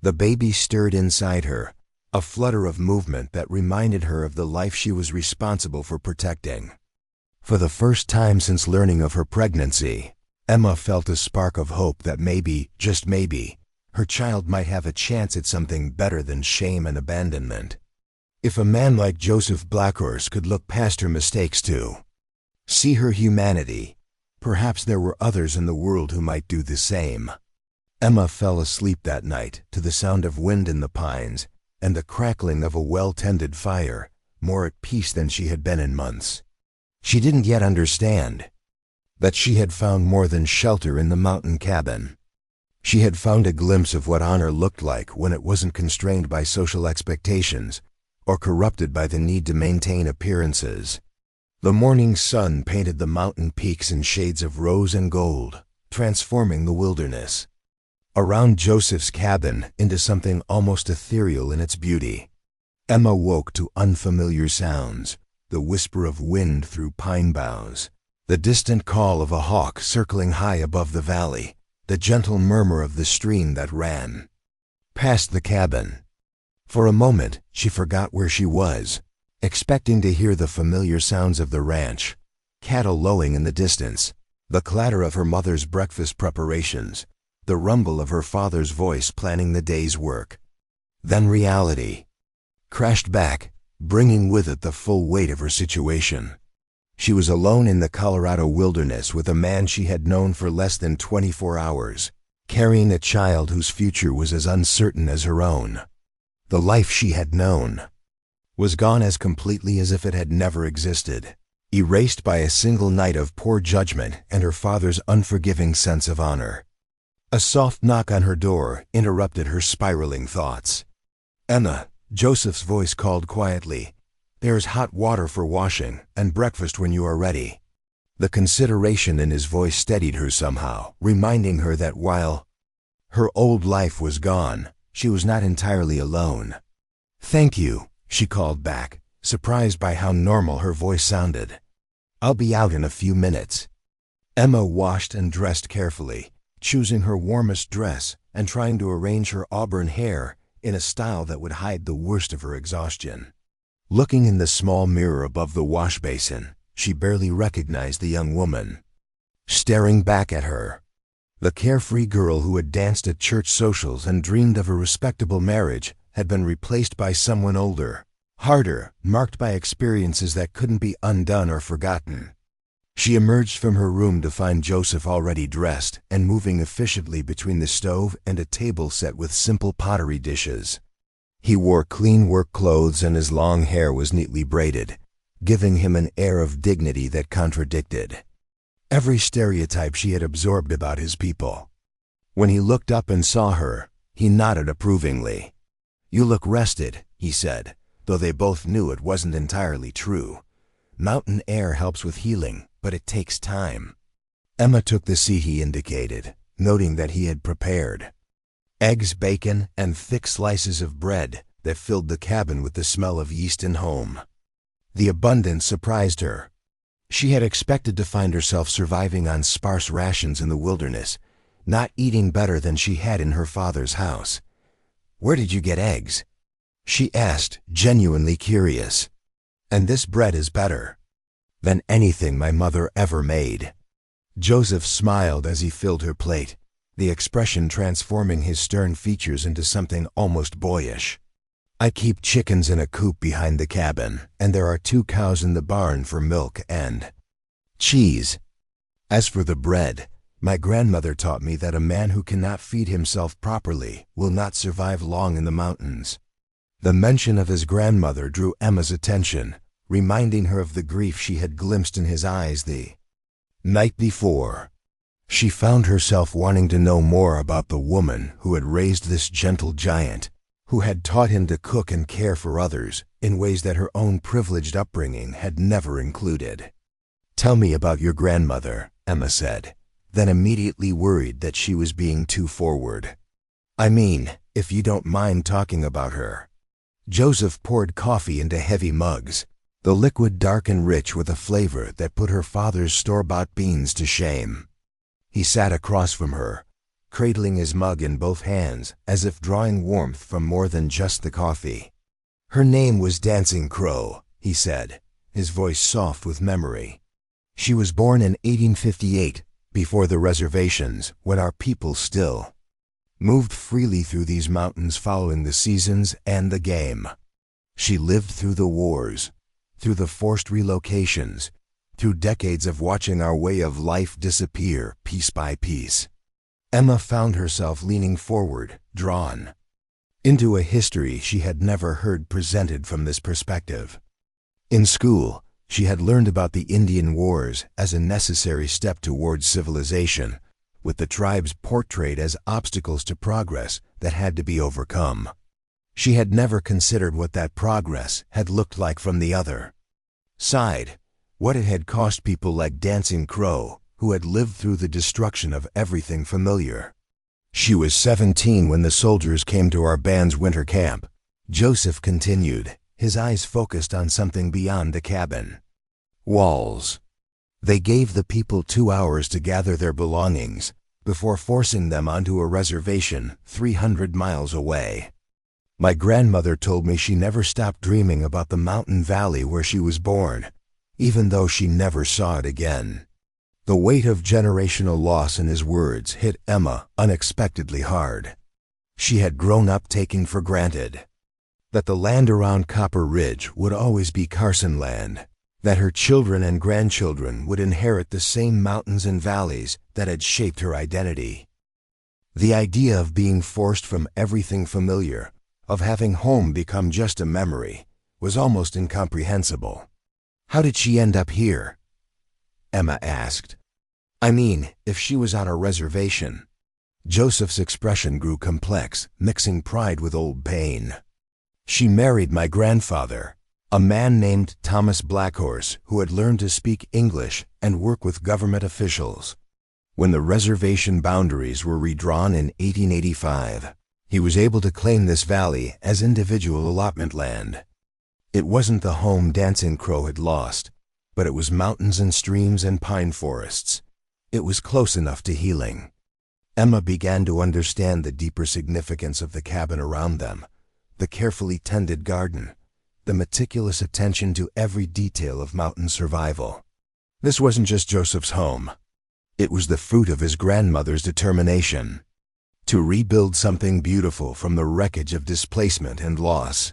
The baby stirred inside her, a flutter of movement that reminded her of the life she was responsible for protecting. For the first time since learning of her pregnancy, Emma felt a spark of hope that maybe, just maybe, her child might have a chance at something better than shame and abandonment. If a man like Joseph Blackhorse could look past her mistakes too, see her humanity, perhaps there were others in the world who might do the same. Emma fell asleep that night to the sound of wind in the pines and the crackling of a well-tended fire, more at peace than she had been in months. She didn't yet understand that she had found more than shelter in the mountain cabin. She had found a glimpse of what honor looked like when it wasn't constrained by social expectations or corrupted by the need to maintain appearances. The morning sun painted the mountain peaks in shades of rose and gold, transforming the wilderness around Joseph's cabin into something almost ethereal in its beauty. Emma woke to unfamiliar sounds, the whisper of wind through pine boughs, the distant call of a hawk circling high above the valley, the gentle murmur of the stream that ran past the cabin. For a moment, she forgot where she was, expecting to hear the familiar sounds of the ranch, cattle lowing in the distance, the clatter of her mother's breakfast preparations, the rumble of her father's voice planning the day's work. Then reality crashed back, bringing with it the full weight of her situation. She was alone in the Colorado wilderness with a man she had known for less than 24 hours, carrying a child whose future was as uncertain as her own. The life she had known was gone as completely as if it had never existed, erased by a single night of poor judgment and her father's unforgiving sense of honor. A soft knock on her door interrupted her spiraling thoughts. "Emma," Joseph's voice called quietly. "There is hot water for washing, and breakfast when you are ready." The consideration in his voice steadied her somehow, reminding her that while her old life was gone, she was not entirely alone. "Thank you," she called back, surprised by how normal her voice sounded. "I'll be out in a few minutes." Emma washed and dressed carefully, choosing her warmest dress and trying to arrange her auburn hair in a style that would hide the worst of her exhaustion. Looking in the small mirror above the wash basin, she barely recognized the young woman staring back at her. The carefree girl who had danced at church socials and dreamed of a respectable marriage had been replaced by someone older, harder, marked by experiences that couldn't be undone or forgotten. She emerged from her room to find Joseph already dressed and moving efficiently between the stove and a table set with simple pottery dishes. He wore clean work clothes and his long hair was neatly braided, giving him an air of dignity that contradicted every stereotype she had absorbed about his people. When he looked up and saw her, he nodded approvingly. "You look rested," he said, though they both knew it wasn't entirely true. Mountain air helps with healing, but it takes time. Emma took the seat he indicated, noting that he had prepared eggs, bacon, and thick slices of bread that filled the cabin with the smell of yeast and home. The abundance surprised her. She had expected to find herself surviving on sparse rations in the wilderness, not eating better than she had in her father's house. "Where did you get eggs?" she asked, genuinely curious. "And this bread is better than anything my mother ever made." Joseph smiled as he filled her plate, the expression transforming his stern features into something almost boyish. "I keep chickens in a coop behind the cabin, and there are 2 cows in the barn for milk and cheese. As for the bread, my grandmother taught me that a man who cannot feed himself properly will not survive long in the mountains." The mention of his grandmother drew Emma's attention, reminding her of the grief she had glimpsed in his eyes the night before. She found herself wanting to know more about the woman who had raised this gentle giant, who had taught him to cook and care for others in ways that her own privileged upbringing had never included. "Tell me about your grandmother," Emma said, then immediately worried that she was being too forward. "I mean, if you don't mind talking about her." Joseph poured coffee into heavy mugs, the liquid dark and rich with a flavor that put her father's store-bought beans to shame. He sat across from her, cradling his mug in both hands as if drawing warmth from more than just the coffee. "Her name was Dancing Crow," he said, his voice soft with memory. "She was born in 1858, before the reservations, when our people still moved freely through these mountains following the seasons and the game. She lived through the wars, through the forced relocations, through decades of watching our way of life disappear piece by piece." Emma found herself leaning forward, drawn into a history she had never heard presented from this perspective. In school, she had learned about the Indian Wars as a necessary step towards civilization, with the tribes portrayed as obstacles to progress that had to be overcome. She had never considered what that progress had looked like from the other side, what it had cost people like Dancing Crow, who had lived through the destruction of everything familiar. "She was 17 when the soldiers came to our band's winter camp," Joseph continued, his eyes focused on something beyond the cabin. "Walls. They gave the people 2 hours to gather their belongings, before forcing them onto a reservation 300 miles away. My grandmother told me she never stopped dreaming about the mountain valley where she was born, even though she never saw it again. The weight of generational loss in his words hit Emma unexpectedly hard. She had grown up taking for granted that the land around Copper Ridge would always be Carson land, that her children and grandchildren would inherit the same mountains and valleys that had shaped her identity. The idea of being forced from everything familiar, of having home become just a memory, was almost incomprehensible. How did she end up here? Emma asked. I mean, if she was on a reservation. Joseph's expression grew complex, mixing pride with old pain. She married my grandfather, a man named Thomas Blackhorse who had learned to speak English and work with government officials. When the reservation boundaries were redrawn in 1885, he was able to claim this valley as individual allotment land. It wasn't the home Dancing Crow had lost, but it was mountains and streams and pine forests. It was close enough to healing. Emma began to understand the deeper significance of the cabin around them, the carefully tended garden, the meticulous attention to every detail of mountain survival. This wasn't just Joseph's home. It was the fruit of his grandmother's determination to rebuild something beautiful from the wreckage of displacement and loss.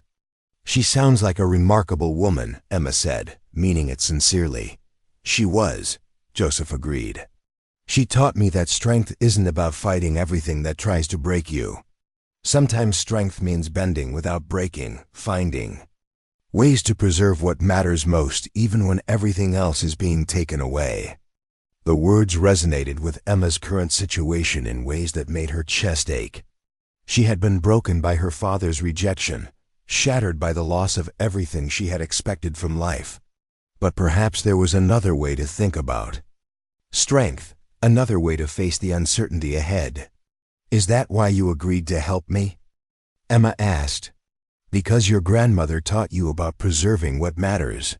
She sounds like a remarkable woman, Emma said, meaning it sincerely. She was, Joseph agreed. She taught me that strength isn't about fighting everything that tries to break you. Sometimes strength means bending without breaking, finding ways to preserve what matters most even when everything else is being taken away. The words resonated with Emma's current situation in ways that made her chest ache. She had been broken by her father's rejection, shattered by the loss of everything she had expected from life. But perhaps there was another way to think about strength, another way to face the uncertainty ahead. Is that why you agreed to help me? Emma asked. Because your grandmother taught you about preserving what matters.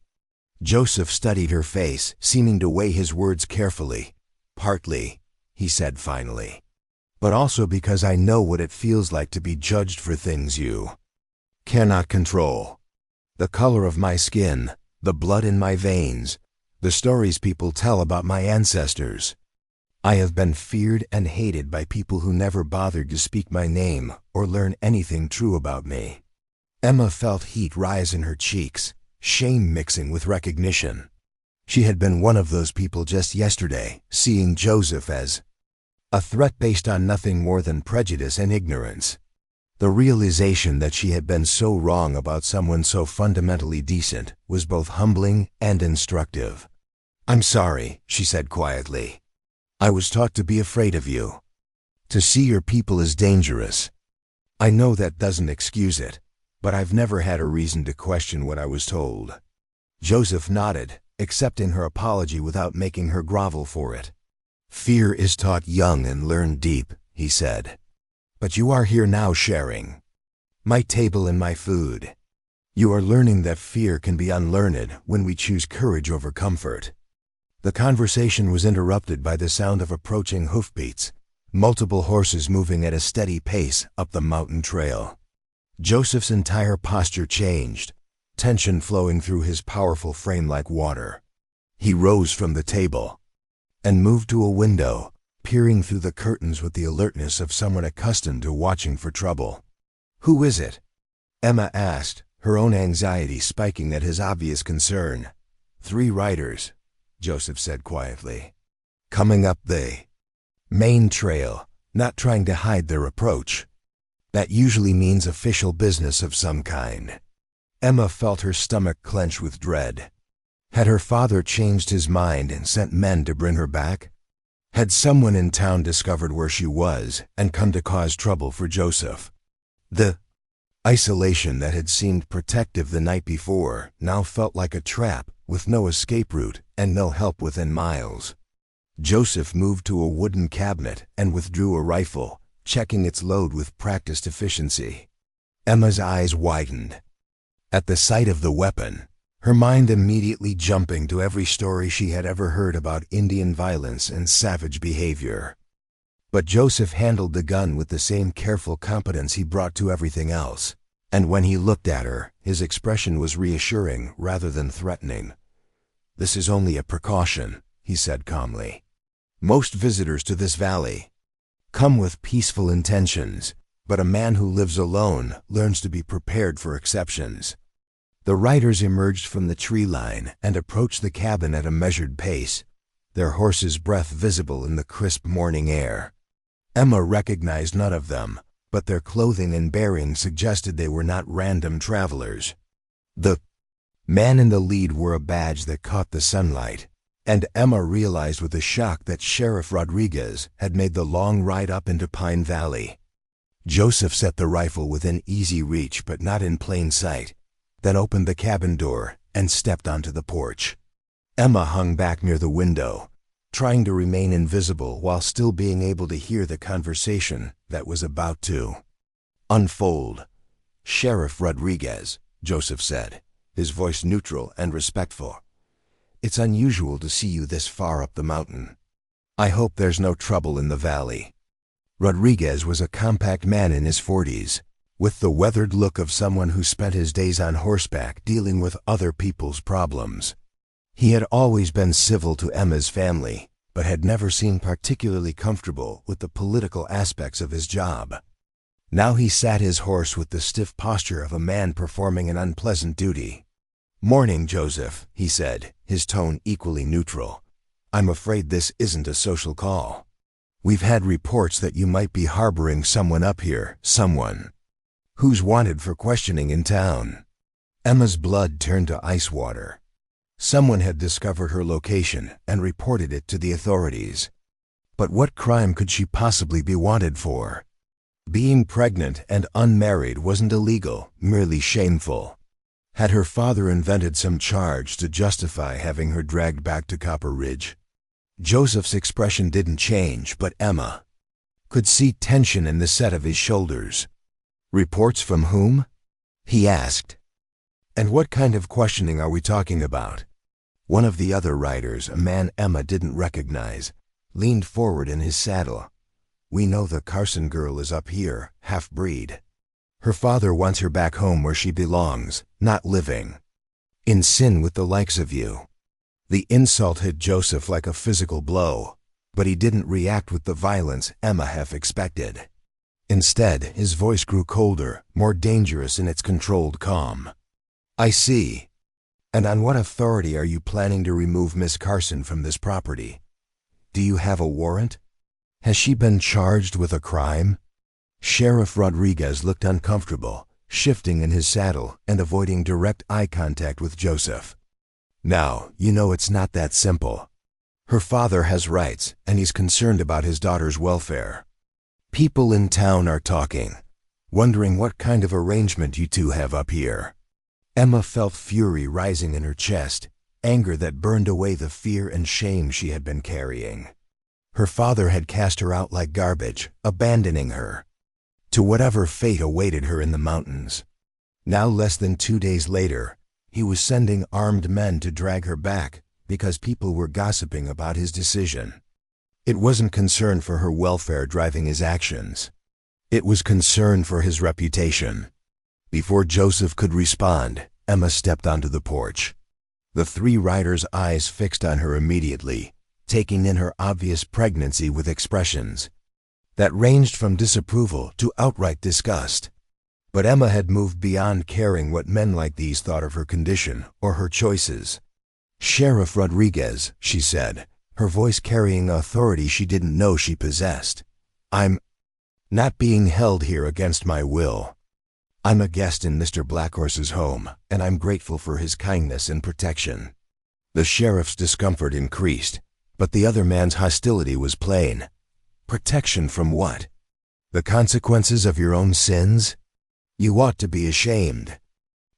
Joseph studied her face, seeming to weigh his words carefully. Partly, he said finally. But also because I know what it feels like to be judged for things you cannot control. The color of my skin, the blood in my veins, the stories people tell about my ancestors. I have been feared and hated by people who never bothered to speak my name or learn anything true about me. Emma felt heat rise in her cheeks, shame mixing with recognition. She had been one of those people just yesterday, seeing Joseph as a threat based on nothing more than prejudice and ignorance. The realization that she had been so wrong about someone so fundamentally decent was both humbling and instructive. I'm sorry, she said quietly. I was taught to be afraid of you, to see your people as dangerous. I know that doesn't excuse it, but I've never had a reason to question what I was told. Joseph nodded, accepting her apology without making her grovel for it. Fear is taught young and learned deep, he said. But you are here now sharing my table and my food. You are learning that fear can be unlearned when we choose courage over comfort. The conversation was interrupted by the sound of approaching hoofbeats, multiple horses moving at a steady pace up the mountain trail. Joseph's entire posture changed, tension flowing through his powerful frame like water. He rose from the table and moved to a window, peering through the curtains with the alertness of someone accustomed to watching for trouble. Who is it? Emma asked, her own anxiety spiking at his obvious concern. 3 riders, Joseph said quietly. Coming up the main trail, not trying to hide their approach. That usually means official business of some kind. Emma felt her stomach clench with dread. Had her father changed his mind and sent men to bring her back? Had someone in town discovered where she was and come to cause trouble for Joseph? The isolation that had seemed protective the night before now felt like a trap with no escape route and no help within miles. Joseph moved to a wooden cabinet and withdrew a rifle, checking its load with practiced efficiency. Emma's eyes widened at the sight of the weapon, her mind immediately jumping to every story she had ever heard about Indian violence and savage behavior. But Joseph handled the gun with the same careful competence he brought to everything else, and when he looked at her, his expression was reassuring rather than threatening. "This is only a precaution," he said calmly. "Most visitors to this valley come with peaceful intentions, but a man who lives alone learns to be prepared for exceptions." The riders emerged from the tree line and approached the cabin at a measured pace, their horses' breath visible in the crisp morning air. Emma recognized none of them, but their clothing and bearing suggested they were not random travelers. The man in the lead wore a badge that caught the sunlight, and Emma realized with a shock that Sheriff Rodriguez had made the long ride up into Pine Valley. Joseph set the rifle within easy reach but not in plain sight, then opened the cabin door and stepped onto the porch. Emma hung back near the window, trying to remain invisible while still being able to hear the conversation that was about to unfold. "Sheriff Rodriguez," Joseph said, his voice neutral and respectful. "It's unusual to see you this far up the mountain. I hope there's no trouble in the valley." Rodriguez was a compact man in his 40s, with the weathered look of someone who spent his days on horseback dealing with other people's problems. He had always been civil to Emma's family, but had never seemed particularly comfortable with the political aspects of his job. Now he sat his horse with the stiff posture of a man performing an unpleasant duty. "Morning, Joseph," he said, his tone equally neutral. "I'm afraid this isn't a social call. We've had reports that you might be harboring someone up here, someone who's wanted for questioning in town." Emma's blood turned to ice water. Someone had discovered her location and reported it to the authorities. But what crime could she possibly be wanted for? Being pregnant and unmarried wasn't illegal, merely shameful. Had her father invented some charge to justify having her dragged back to Copper Ridge? Joseph's expression didn't change, but Emma could see tension in the set of his shoulders. "Reports from whom?" he asked. "And what kind of questioning are we talking about?" One of the other riders, a man Emma didn't recognize, leaned forward in his saddle. "We know the Carson girl is up here, half-breed. Her father wants her back home where she belongs, not living in sin with the likes of you." The insult hit Joseph like a physical blow, but he didn't react with the violence Emma half expected. Instead, his voice grew colder, more dangerous in its controlled calm. "I see. And on what authority are you planning to remove Miss Carson from this property? Do you have a warrant? Has she been charged with a crime?" Sheriff Rodriguez looked uncomfortable, shifting in his saddle and avoiding direct eye contact with Joseph. "Now, you know it's not that simple. Her father has rights, and he's concerned about his daughter's welfare. People in town are talking, wondering what kind of arrangement you two have up here." Emma felt fury rising in her chest, anger that burned away the fear and shame she had been carrying. Her father had cast her out like garbage, abandoning her to whatever fate awaited her in the mountains. Now, less than 2 days later, he was sending armed men to drag her back because people were gossiping about his decision. It wasn't concern for her welfare driving his actions. It was concern for his reputation. Before Joseph could respond, Emma stepped onto the porch. The 3 riders' eyes fixed on her immediately, taking in her obvious pregnancy with expressions that ranged from disapproval to outright disgust. But Emma had moved beyond caring what men like these thought of her condition or her choices. "Sheriff Rodriguez," she said, her voice carrying authority she didn't know she possessed. "I'm not being held here against my will. I'm a guest in Mr. Blackhorse's home, and I'm grateful for his kindness and protection." The sheriff's discomfort increased, but the other man's hostility was plain. Protection from what? The consequences of your own sins? You ought to be ashamed.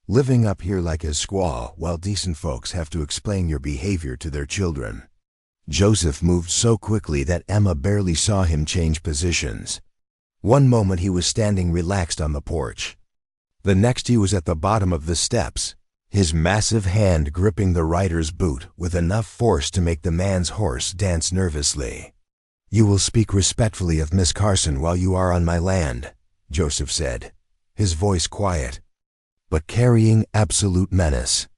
Living up here like a squaw while decent folks have to explain your behavior to their children. Joseph moved so quickly that Emma barely saw him change positions. One moment he was standing relaxed on the porch. The next he was at the bottom of the steps, his massive hand gripping the rider's boot with enough force to make the man's horse dance nervously. "You will speak respectfully of Miss Carson while you are on my land," Joseph said, his voice quiet, but carrying absolute menace.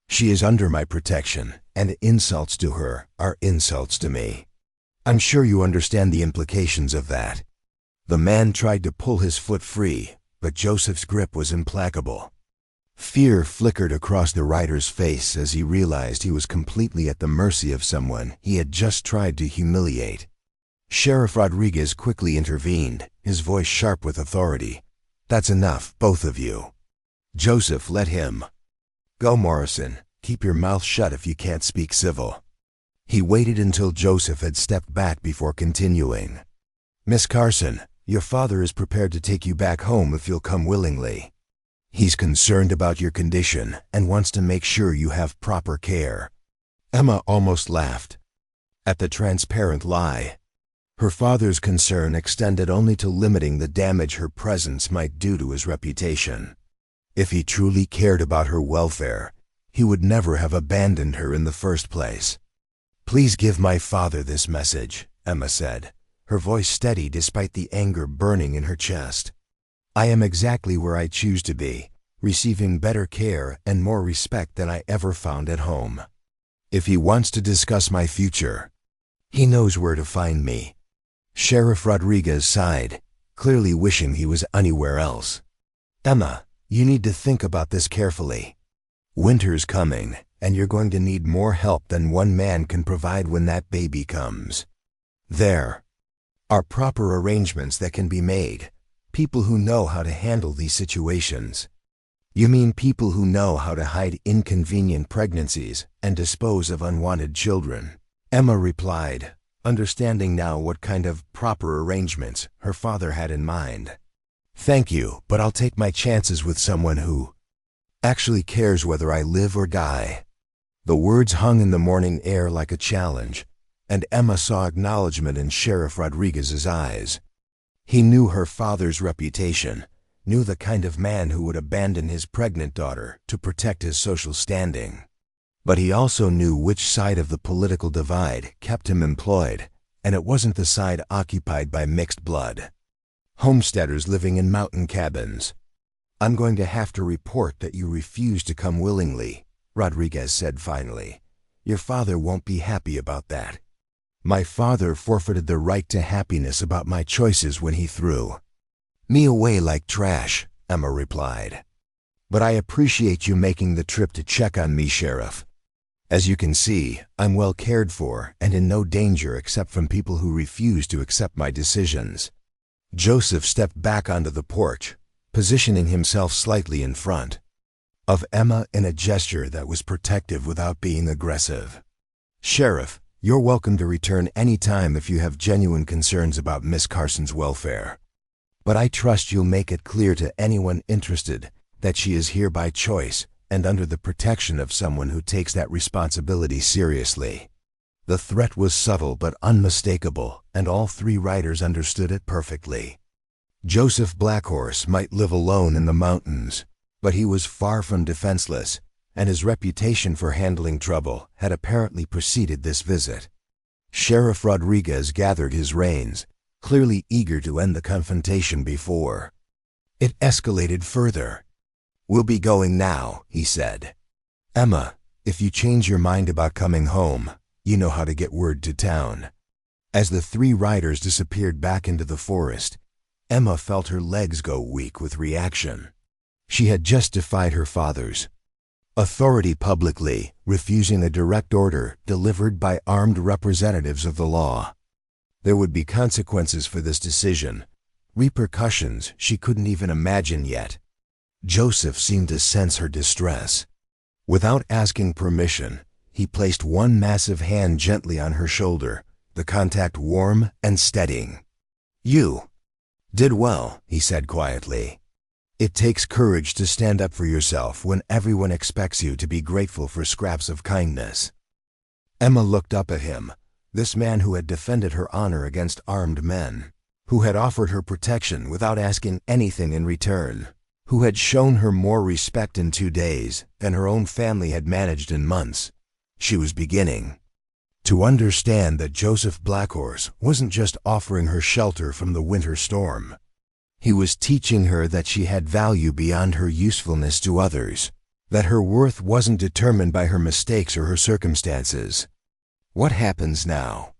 "She is under my protection, and insults to her are insults to me. I'm sure you understand the implications of that." The man tried to pull his foot free, but Joseph's grip was implacable. Fear flickered across the rider's face as he realized he was completely at the mercy of someone he had just tried to humiliate. Sheriff Rodriguez quickly intervened, his voice sharp with authority. "That's enough, both of you." Joseph let him go. "Morrison, keep your mouth shut if you can't speak civil." He waited until Joseph had stepped back before continuing. "Miss Carson, your father is prepared to take you back home if you'll come willingly. He's concerned about your condition and wants to make sure you have proper care." Emma almost laughed at the transparent lie. Her father's concern extended only to limiting the damage her presence might do to his reputation. If he truly cared about her welfare, he would never have abandoned her in the first place. "Please give my father this message," Emma said, her voice steady despite the anger burning in her chest. "I am exactly where I choose to be, receiving better care and more respect than I ever found at home. If he wants to discuss my future, he knows where to find me." Sheriff Rodriguez sighed, clearly wishing he was anywhere else. "Emma, you need to think about this carefully. Winter's coming, and you're going to need more help than one man can provide when that baby comes. There are proper arrangements that can be made, people who know how to handle these situations." "You mean people who know how to hide inconvenient pregnancies and dispose of unwanted children?" Emma replied, understanding now what kind of proper arrangements her father had in mind. "Thank you, but I'll take my chances with someone who actually cares whether I live or die." The words hung in the morning air like a challenge, and Emma saw acknowledgement in Sheriff Rodriguez's eyes. He knew her father's reputation, knew the kind of man who would abandon his pregnant daughter to protect his social standing. But he also knew which side of the political divide kept him employed, and it wasn't the side occupied by mixed blood. Homesteaders living in mountain cabins. "I'm going to have to report that you refuse to come willingly," Rodriguez said finally. "Your father won't be happy about that." "My father forfeited the right to happiness about my choices when he threw me away like trash," Emma replied. "But I appreciate you making the trip to check on me, Sheriff. As you can see, I'm well cared for and in no danger except from people who refuse to accept my decisions." Joseph stepped back onto the porch, positioning himself slightly in front of Emma in a gesture that was protective without being aggressive. "Sheriff, you're welcome to return any time if you have genuine concerns about Miss Carson's welfare. But I trust you'll make it clear to anyone interested that she is here by choice and under the protection of someone who takes that responsibility seriously." The threat was subtle but unmistakable, and all three riders understood it perfectly. Joseph Blackhorse might live alone in the mountains, but he was far from defenseless, and his reputation for handling trouble had apparently preceded this visit. Sheriff Rodriguez gathered his reins, clearly eager to end the confrontation before it escalated further. "We'll be going now," he said. "Emma, if you change your mind about coming home, you know how to get word to town." As the three riders disappeared back into the forest, Emma felt her legs go weak with reaction. She had just defied her father's authority publicly, refusing a direct order delivered by armed representatives of the law. There would be consequences for this decision, repercussions she couldn't even imagine yet. Joseph seemed to sense her distress. Without asking permission, he placed one massive hand gently on her shoulder, the contact warm and steadying. "You did well," he said quietly. "It takes courage to stand up for yourself when everyone expects you to be grateful for scraps of kindness." Emma looked up at him, this man who had defended her honor against armed men, who had offered her protection without asking anything in return, who had shown her more respect in 2 days than her own family had managed in months. She was beginning to understand that Joseph Blackhorse wasn't just offering her shelter from the winter storm. He was teaching her that she had value beyond her usefulness to others, that her worth wasn't determined by her mistakes or her circumstances. "What happens now?"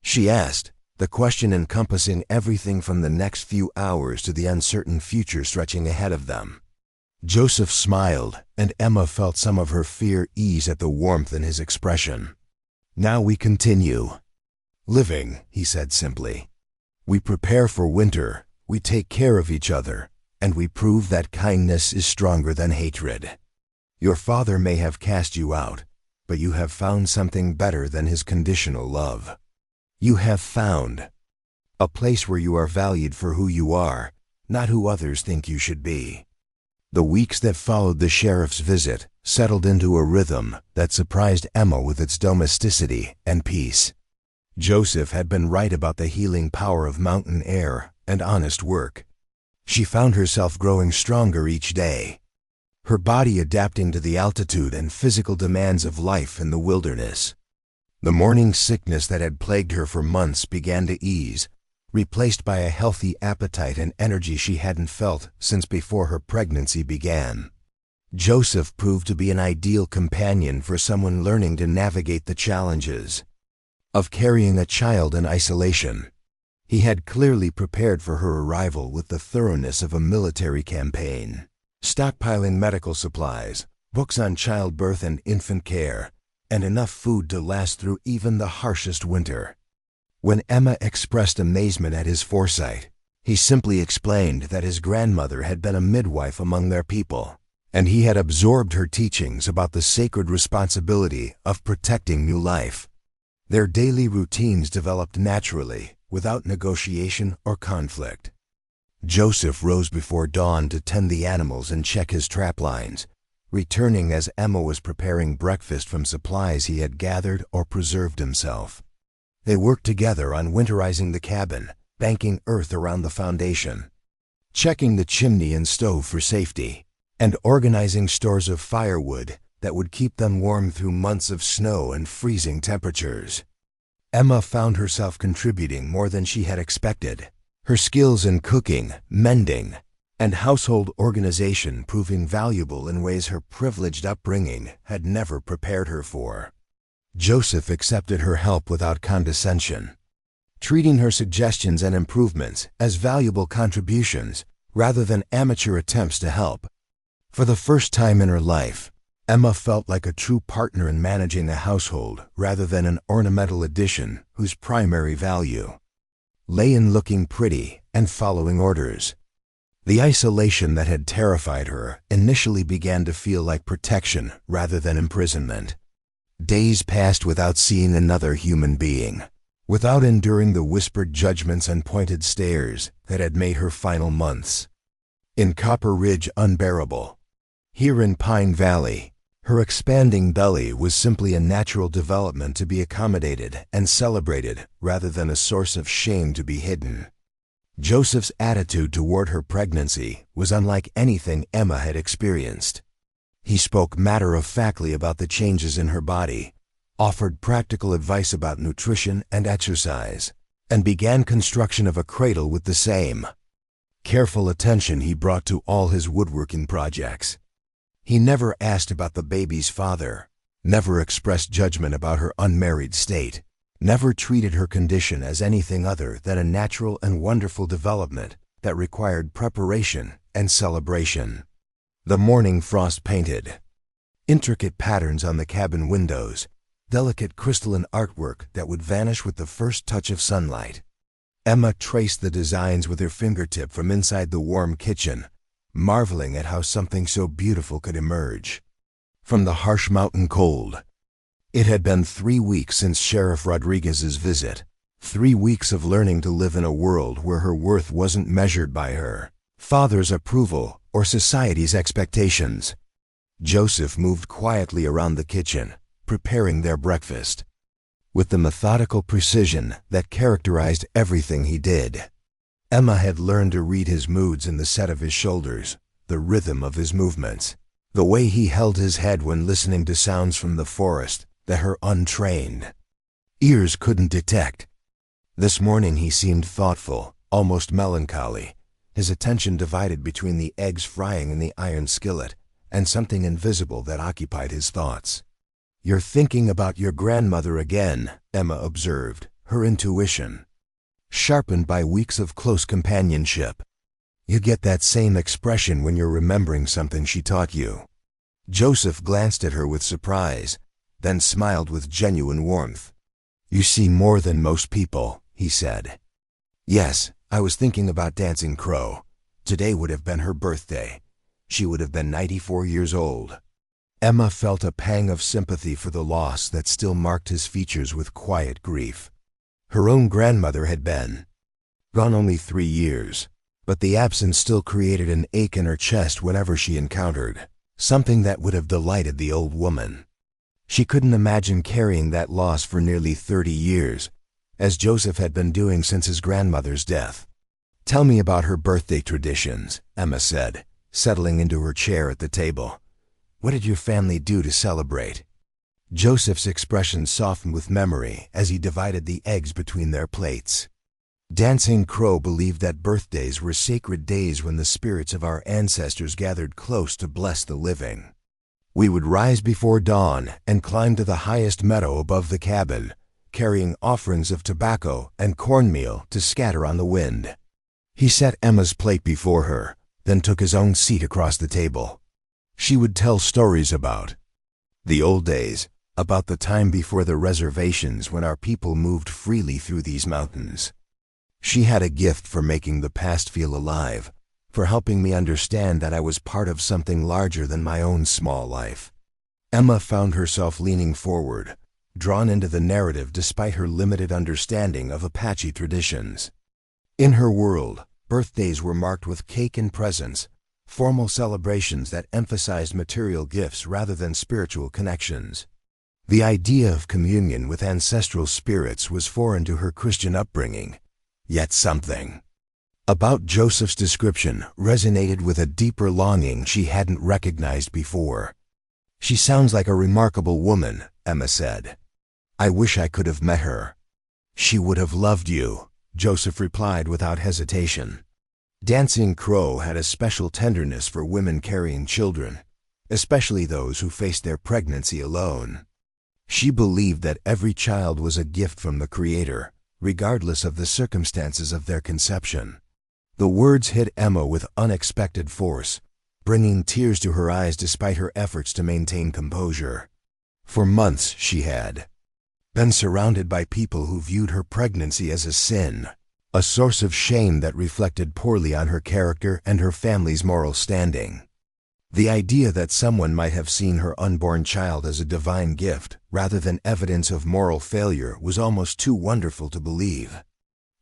she asked, the question encompassing everything from the next few hours to the uncertain future stretching ahead of them. Joseph smiled, and Emma felt some of her fear ease at the warmth in his expression. "Now we continue. Living," he said simply. "We prepare for winter, we take care of each other, and we prove that kindness is stronger than hatred. Your father may have cast you out, but you have found something better than his conditional love. You have found a place where you are valued for who you are, not who others think you should be." The weeks that followed the sheriff's visit settled into a rhythm that surprised Emma with its domesticity and peace. Joseph had been right about the healing power of mountain air and honest work. She found herself growing stronger each day, her body adapting to the altitude and physical demands of life in the wilderness. The morning sickness that had plagued her for months began to ease, replaced by a healthy appetite and energy she hadn't felt since before her pregnancy began. Joseph proved to be an ideal companion for someone learning to navigate the challenges of carrying a child in isolation. He had clearly prepared for her arrival with the thoroughness of a military campaign, stockpiling medical supplies, books on childbirth and infant care, and enough food to last through even the harshest winter. When Emma expressed amazement at his foresight, he simply explained that his grandmother had been a midwife among their people, and he had absorbed her teachings about the sacred responsibility of protecting new life. Their daily routines developed naturally, without negotiation or conflict. Joseph rose before dawn to tend the animals and check his trap lines, returning as Emma was preparing breakfast from supplies he had gathered or preserved himself. They worked together on winterizing the cabin, banking earth around the foundation, checking the chimney and stove for safety, and organizing stores of firewood that would keep them warm through months of snow and freezing temperatures. Emma found herself contributing more than she had expected, her skills in cooking, mending, and household organization proving valuable in ways her privileged upbringing had never prepared her for. Joseph accepted her help without condescension, treating her suggestions and improvements as valuable contributions rather than amateur attempts to help. For the first time in her life, Emma felt like a true partner in managing a household rather than an ornamental addition whose primary value lay in looking pretty and following orders. The isolation that had terrified her initially began to feel like protection rather than imprisonment. Days passed without seeing another human being, without enduring the whispered judgments and pointed stares that had made her final months in Copper Ridge unbearable. Here in Pine Valley, her expanding belly was simply a natural development to be accommodated and celebrated rather than a source of shame to be hidden. Joseph's attitude toward her pregnancy was unlike anything Emma had experienced. He spoke matter-of-factly about the changes in her body, offered practical advice about nutrition and exercise, and began construction of a cradle with the same careful attention he brought to all his woodworking projects. He never asked about the baby's father, never expressed judgment about her unmarried state, never treated her condition as anything other than a natural and wonderful development that required preparation and celebration. The morning frost painted intricate patterns on the cabin windows, delicate crystalline artwork that would vanish with the first touch of sunlight. Emma traced the designs with her fingertip from inside the warm kitchen, marveling at how something so beautiful could emerge from the harsh mountain cold. It had been 3 weeks since Sheriff Rodriguez's visit, 3 weeks of learning to live in a world where her worth wasn't measured by her father's approval or society's expectations. Joseph moved quietly around the kitchen, preparing their breakfast, with the methodical precision that characterized everything he did. Emma had learned to read his moods in the set of his shoulders, the rhythm of his movements, the way he held his head when listening to sounds from the forest that her untrained ears couldn't detect. This morning he seemed thoughtful, almost melancholy, his attention divided between the eggs frying in the iron skillet and something invisible that occupied his thoughts. "You're thinking about your grandmother again," Emma observed, her intuition sharpened by weeks of close companionship. "You get that same expression when you're remembering something she taught you." Joseph glanced at her with surprise, then smiled with genuine warmth. "You see more than most people," he said. "Yes, I was thinking about Dancing Crow. Today would have been her birthday. She would have been 94 years old." Emma felt a pang of sympathy for the loss that still marked his features with quiet grief. Her own grandmother had been gone only 3 years, but the absence still created an ache in her chest whenever she encountered something that would have delighted the old woman. She couldn't imagine carrying that loss for nearly 30 years, as Joseph had been doing since his grandmother's death. "Tell me about her birthday traditions," Emma said, settling into her chair at the table. "What did your family do to celebrate?" Joseph's expression softened with memory as he divided the eggs between their plates. Dancing Crow believed that birthdays were sacred days when the spirits of our ancestors gathered close to bless the living. "We would rise before dawn and climb to the highest meadow above the cabin, carrying offerings of tobacco and cornmeal to scatter on the wind." He set Emma's plate before her, then took his own seat across the table. She would tell stories about the old days, about the time before the reservations when our people moved freely through these mountains. She had a gift for making the past feel alive, for helping me understand that I was part of something larger than my own small life. Emma found herself leaning forward, drawn into the narrative despite her limited understanding of Apache traditions. In her world, birthdays were marked with cake and presents, formal celebrations that emphasized material gifts rather than spiritual connections. The idea of communion with ancestral spirits was foreign to her Christian upbringing, yet something about Joseph's description resonated with a deeper longing she hadn't recognized before. "She sounds like a remarkable woman," Emma said. "I wish I could have met her." "She would have loved you," Joseph replied without hesitation. Dancing Crow had a special tenderness for women carrying children, especially those who faced their pregnancy alone. She believed that every child was a gift from the Creator, regardless of the circumstances of their conception. The words hit Emma with unexpected force, bringing tears to her eyes despite her efforts to maintain composure. For months she had been surrounded by people who viewed her pregnancy as a sin, a source of shame that reflected poorly on her character and her family's moral standing. The idea that someone might have seen her unborn child as a divine gift rather than evidence of moral failure was almost too wonderful to believe.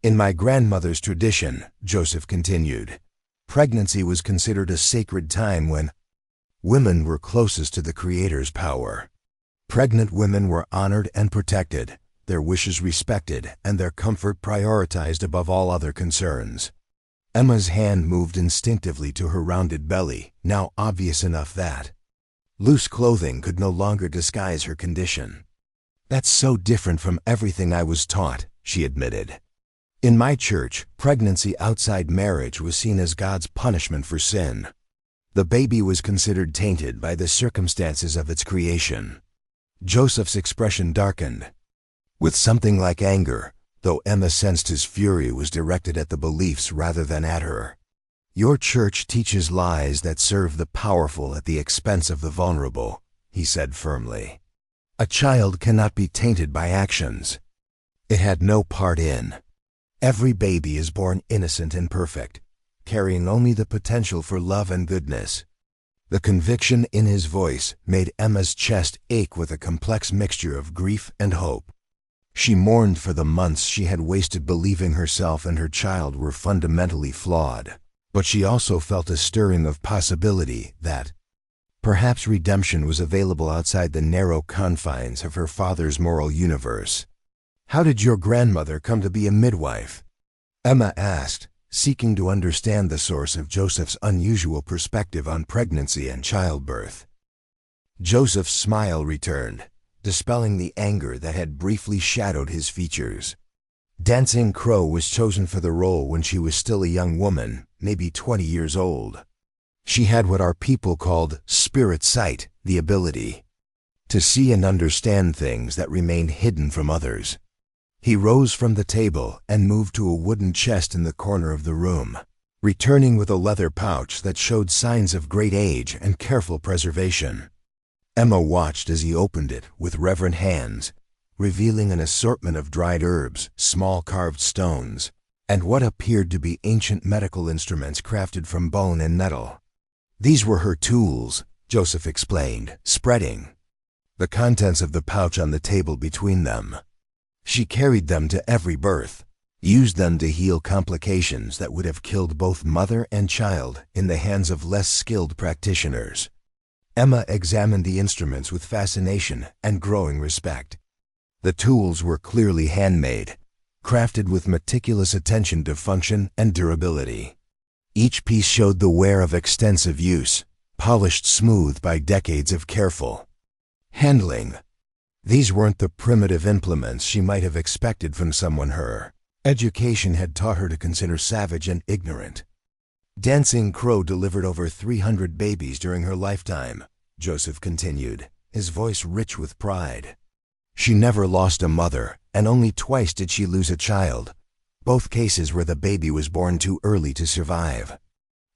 "In my grandmother's tradition," Joseph continued, pregnancy was considered a sacred time when women were closest to the Creator's power. Pregnant women were honored and protected, their wishes respected, and their comfort prioritized above all other concerns. Emma's hand moved instinctively to her rounded belly, now obvious enough that loose clothing could no longer disguise her condition. "That's so different from everything I was taught," she admitted. "In my church, pregnancy outside marriage was seen as God's punishment for sin. The baby was considered tainted by the circumstances of its creation." Joseph's expression darkened with something like anger, though Emma sensed his fury was directed at the beliefs rather than at her. "Your church teaches lies that serve the powerful at the expense of the vulnerable," he said firmly. "A child cannot be tainted by actions it had no part in. Every baby is born innocent and perfect, carrying only the potential for love and goodness." The conviction in his voice made Emma's chest ache with a complex mixture of grief and hope. She mourned for the months she had wasted believing herself and her child were fundamentally flawed, but she also felt a stirring of possibility that perhaps redemption was available outside the narrow confines of her father's moral universe. "How did your grandmother come to be a midwife?" Emma asked, seeking to understand the source of Joseph's unusual perspective on pregnancy and childbirth. Joseph's smile returned, dispelling the anger that had briefly shadowed his features. Dancing Crow was chosen for the role when she was still a young woman, maybe 20 years old. She had what our people called spirit sight, the ability to see and understand things that remained hidden from others. He rose from the table and moved to a wooden chest in the corner of the room, returning with a leather pouch that showed signs of great age and careful preservation. Emma watched as he opened it with reverent hands, revealing an assortment of dried herbs, small carved stones, and what appeared to be ancient medical instruments crafted from bone and metal. These were her tools, Joseph explained, spreading the contents of the pouch on the table between them. She carried them to every birth, used them to heal complications that would have killed both mother and child in the hands of less skilled practitioners. Emma examined the instruments with fascination and growing respect. The tools were clearly handmade, crafted with meticulous attention to function and durability. Each piece showed the wear of extensive use, polished smooth by decades of careful handling. These weren't the primitive implements she might have expected from someone her education had taught her to consider savage and ignorant. Dancing Crow delivered over 300 babies during her lifetime, Joseph continued, his voice rich with pride. She never lost a mother, and only twice did she lose a child, both cases where the baby was born too early to survive.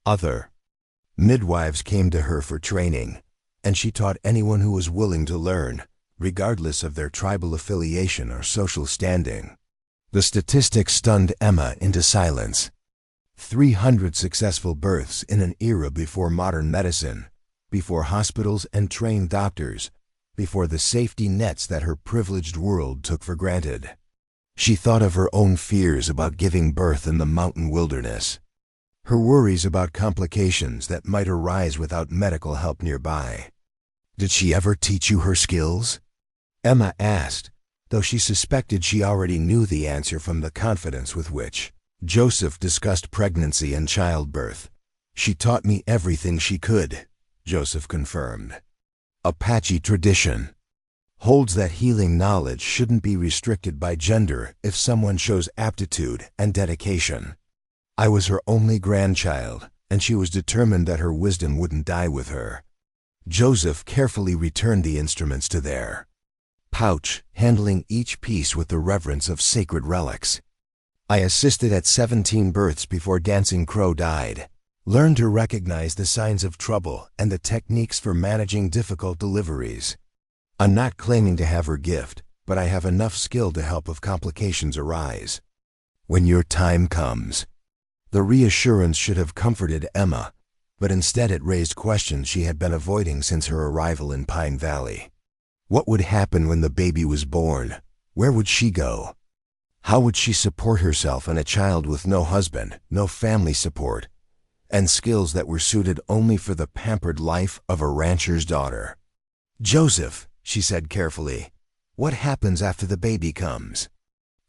Other midwives came to her for training, and she taught anyone who was willing to learn, regardless of their tribal affiliation or social standing. The statistics stunned Emma into silence. 300 successful births in an era before modern medicine, before hospitals and trained doctors, before the safety nets that her privileged world took for granted. She thought of her own fears about giving birth in the mountain wilderness, her worries about complications that might arise without medical help nearby. "Did she ever teach you her skills?" Emma asked, though she suspected she already knew the answer from the confidence with which Joseph discussed pregnancy and childbirth. "She taught me everything she could," Joseph confirmed. Apache tradition holds that healing knowledge shouldn't be restricted by gender if someone shows aptitude and dedication. I was her only grandchild, and she was determined that her wisdom wouldn't die with her. Joseph carefully returned the instruments to their pouch, handling each piece with the reverence of sacred relics. "I assisted at 17 births before Dancing Crow died. Learned to recognize the signs of trouble and the techniques for managing difficult deliveries. I'm not claiming to have her gift, but I have enough skill to help if complications arise. When your time comes." The reassurance should have comforted Emma, but instead it raised questions she had been avoiding since her arrival in Pine Valley. What would happen when the baby was born? Where would she go? How would she support herself and a child with no husband, no family support, and skills that were suited only for the pampered life of a rancher's daughter? "Joseph," she said carefully, "what happens after the baby comes?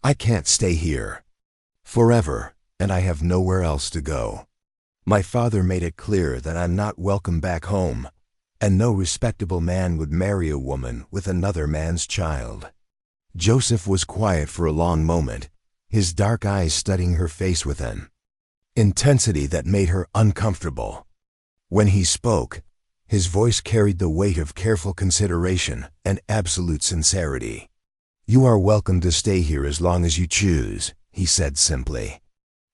I can't stay here forever, and I have nowhere else to go. My father made it clear that I'm not welcome back home, and no respectable man would marry a woman with another man's child." Joseph was quiet for a long moment, his dark eyes studying her face with an intensity that made her uncomfortable. When he spoke, his voice carried the weight of careful consideration and absolute sincerity. "You are welcome to stay here as long as you choose," he said simply.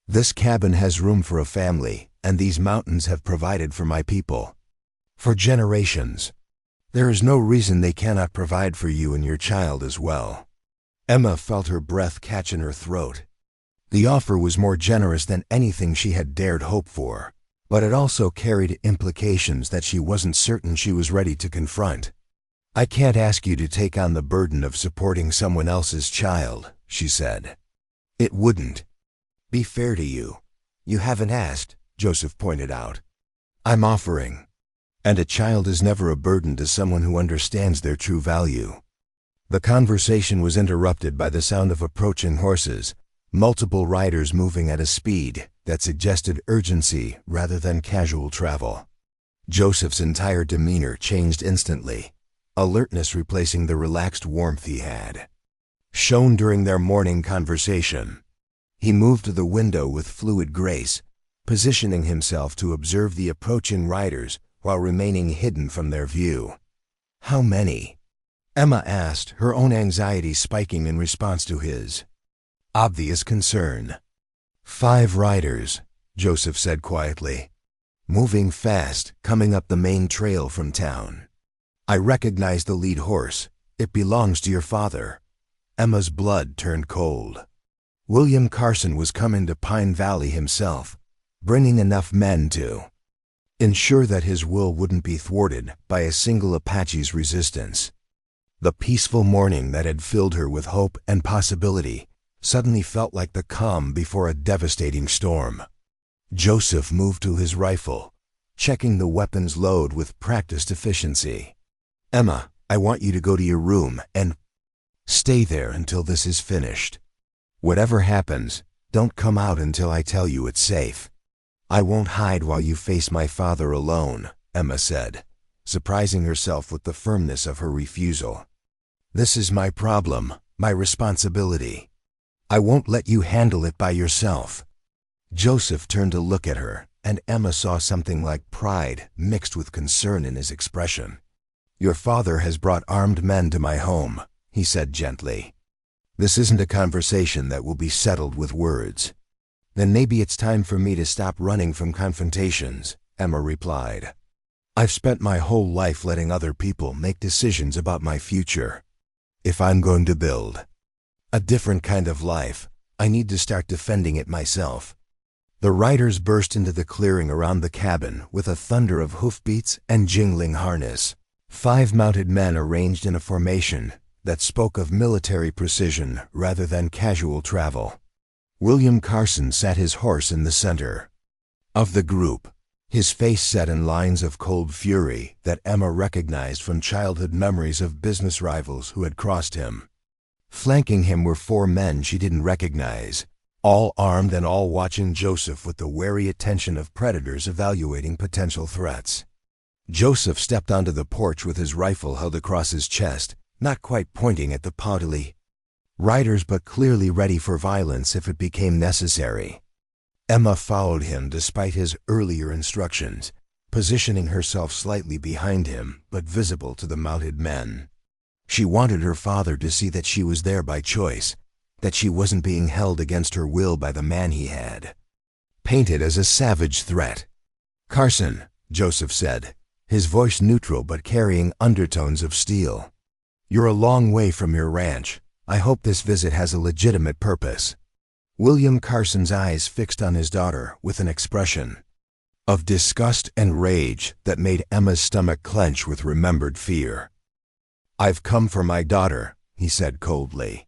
"This cabin has room for a family, and these mountains have provided for my people for generations. There is no reason they cannot provide for you and your child as well." Emma felt her breath catch in her throat. The offer was more generous than anything she had dared hope for, but it also carried implications that she wasn't certain she was ready to confront. "I can't ask you to take on the burden of supporting someone else's child," she said. "It wouldn't be fair to you. You haven't asked," Joseph pointed out. "I'm offering. And a child is never a burden to someone who understands their true value." The conversation was interrupted by the sound of approaching horses, multiple riders moving at a speed that suggested urgency rather than casual travel. Joseph's entire demeanor changed instantly. alertness replacing the relaxed warmth he had shown during their morning conversation. He moved to the window with fluid grace, positioning himself to observe the approaching riders while remaining hidden from their view. "How many?" Emma asked, her own anxiety spiking in response to his obvious concern. "5 riders," Joseph said quietly. "Moving fast, coming up the main trail from town. I recognize the lead horse. It belongs to your father." Emma's blood turned cold. William Carson was coming to Pine Valley himself, bringing enough men to ensure that his will wouldn't be thwarted by a single Apache's resistance. The peaceful morning that had filled her with hope and possibility suddenly felt like the calm before a devastating storm. Joseph moved to his rifle, checking the weapon's load with practiced efficiency. "Emma, I want you to go to your room and stay there until this is finished. Whatever happens, don't come out until I tell you it's safe." "I won't hide while you face my father alone," Emma said, surprising herself with the firmness of her refusal. "This is my problem, my responsibility. I won't let you handle it by yourself." Joseph turned to look at her, and Emma saw something like pride mixed with concern in his expression. "Your father has brought armed men to my home," he said gently. "This isn't a conversation that will be settled with words." "Then maybe it's time for me to stop running from confrontations," Emma replied. "I've spent my whole life letting other people make decisions about my future. If I'm going to build a different kind of life, I need to start defending it myself." The riders burst into the clearing around the cabin with a thunder of hoofbeats and jingling harness. 5 mounted men arranged in a formation that spoke of military precision rather than casual travel. William Carson sat his horse in the center of the group, his face set in lines of cold fury that Emma recognized from childhood memories of business rivals who had crossed him. Flanking him were 4 men she didn't recognize, all armed and all watching Joseph with the wary attention of predators evaluating potential threats. Joseph stepped onto the porch with his rifle held across his chest, not quite pointing at the podily riders but clearly ready for violence if it became necessary. Emma followed him despite his earlier instructions, positioning herself slightly behind him but visible to the mounted men. She wanted her father to see that she was there by choice, that she wasn't being held against her will by the man he had painted as a savage threat. "Carson," Joseph said, his voice neutral but carrying undertones of steel. "You're a long way from your ranch. I hope this visit has a legitimate purpose." William Carson's eyes fixed on his daughter with an expression of disgust and rage that made Emma's stomach clench with remembered fear. "I've come for my daughter," he said coldly,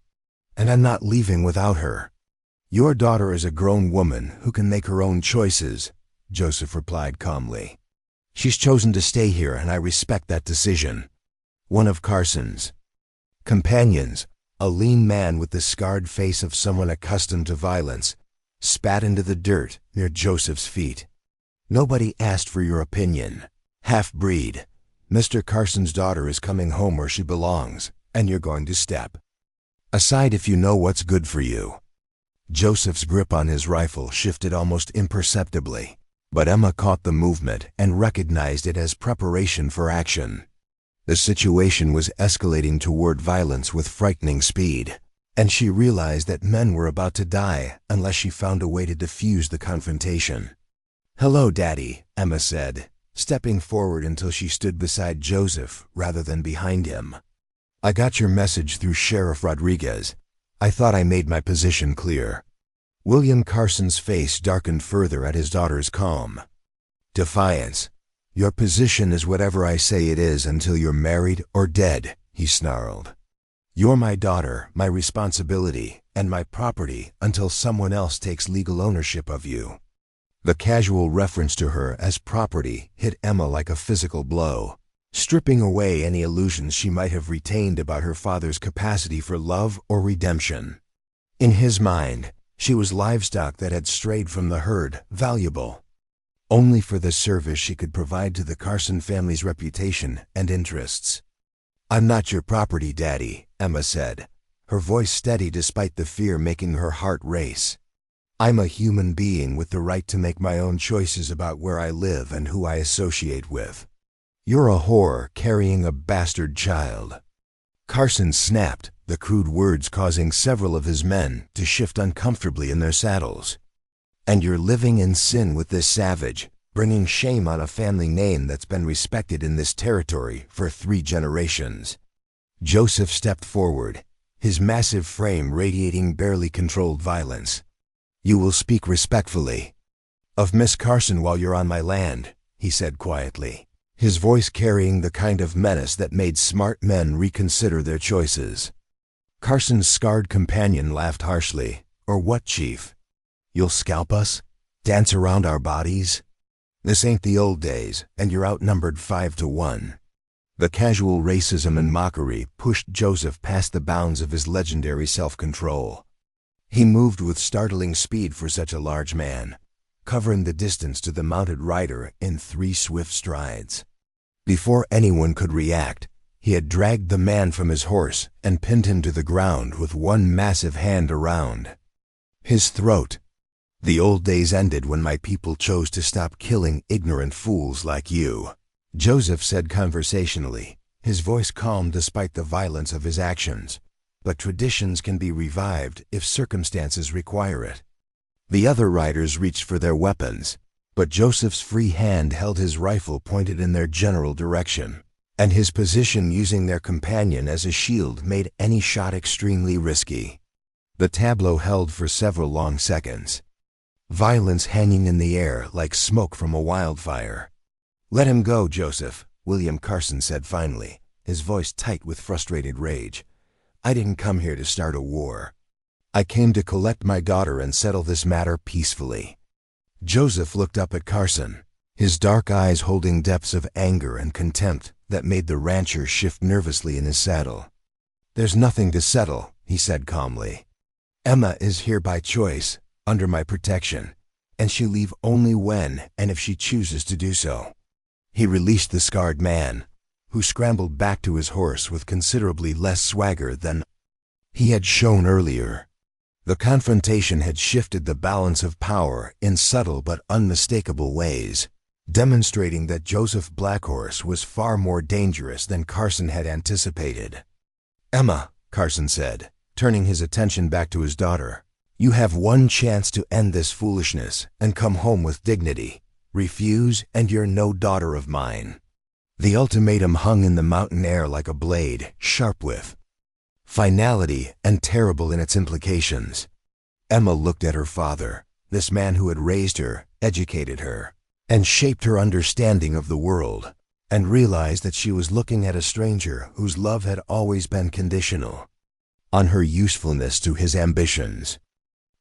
"and I'm not leaving without her." "Your daughter is a grown woman who can make her own choices," Joseph replied calmly. "She's chosen to stay here and I respect that decision." One of Carson's companions, a lean man with the scarred face of someone accustomed to violence, spat into the dirt near Joseph's feet. "Nobody asked for your opinion, half-breed. Mr. Carson's daughter is coming home where she belongs, and you're going to step aside if you know what's good for you." Joseph's grip on his rifle shifted almost imperceptibly, but Emma caught the movement and recognized it as preparation for action. The situation was escalating toward violence with frightening speed, and she realized that men were about to die unless she found a way to defuse the confrontation. "Hello, Daddy," Emma said, stepping forward until she stood beside Joseph rather than behind him. "I got your message through Sheriff Rodriguez. I thought I made my position clear." William Carson's face darkened further at his daughter's calm defiance. "Your position is whatever I say it is until you're married or dead," he snarled. "You're my daughter, my responsibility, and my property until someone else takes legal ownership of you." The casual reference to her as property hit Emma like a physical blow, stripping away any illusions she might have retained about her father's capacity for love or redemption. In his mind, she was livestock that had strayed from the herd, valuable only for the service she could provide to the Carson family's reputation and interests. I'm not your property, Daddy, Emma said, her voice steady despite the fear making her heart race. I'm a human being with the right to make my own choices about where I live and who I associate with. You're a whore carrying a bastard child. Carson snapped, the crude words causing several of his men to shift uncomfortably in their saddles. And you're living in sin with this savage, bringing shame on a family name that's been respected in this territory for 3 generations. Joseph stepped forward, his massive frame radiating barely controlled violence. You will speak respectfully of Miss Carson while you're on my land, he said quietly, his voice carrying the kind of menace that made smart men reconsider their choices. Carson's scarred companion laughed harshly. Or what, Chief? You'll scalp us? Dance around our bodies? This ain't the old days, and you're outnumbered 5-1. The casual racism and mockery pushed Joseph past the bounds of his legendary self-control. He moved with startling speed for such a large man, covering the distance to the mounted rider in 3 swift strides. Before anyone could react, he had dragged the man from his horse and pinned him to the ground with one massive hand around his throat. The old days ended when my people chose to stop killing ignorant fools like you, Joseph said conversationally, his voice calm despite the violence of his actions. But traditions can be revived if circumstances require it. The other riders reached for their weapons, but Joseph's free hand held his rifle pointed in their general direction, and his position using their companion as a shield made any shot extremely risky. The tableau held for several long seconds, violence hanging in the air like smoke from a wildfire. Let him go, Joseph, William Carson said finally, his voice tight with frustrated rage. I didn't come here to start a war. I came to collect my daughter and settle this matter peacefully. Joseph looked up at Carson, his dark eyes holding depths of anger and contempt that made the rancher shift nervously in his saddle. There's nothing to settle, he said calmly. Emma is here by choice, under my protection, and she'll leave only when and if she chooses to do so. He released the scarred man, who scrambled back to his horse with considerably less swagger than he had shown earlier. The confrontation had shifted the balance of power in subtle but unmistakable ways, demonstrating that Joseph Blackhorse was far more dangerous than Carson had anticipated. Emma, Carson said, turning his attention back to his daughter, you have one chance to end this foolishness and come home with dignity. Refuse, and you're no daughter of mine. The ultimatum hung in the mountain air like a blade, sharp with finality and terrible in its implications. Emma looked at her father, this man who had raised her, educated her, and shaped her understanding of the world, and realized that she was looking at a stranger whose love had always been conditional on her usefulness to his ambitions.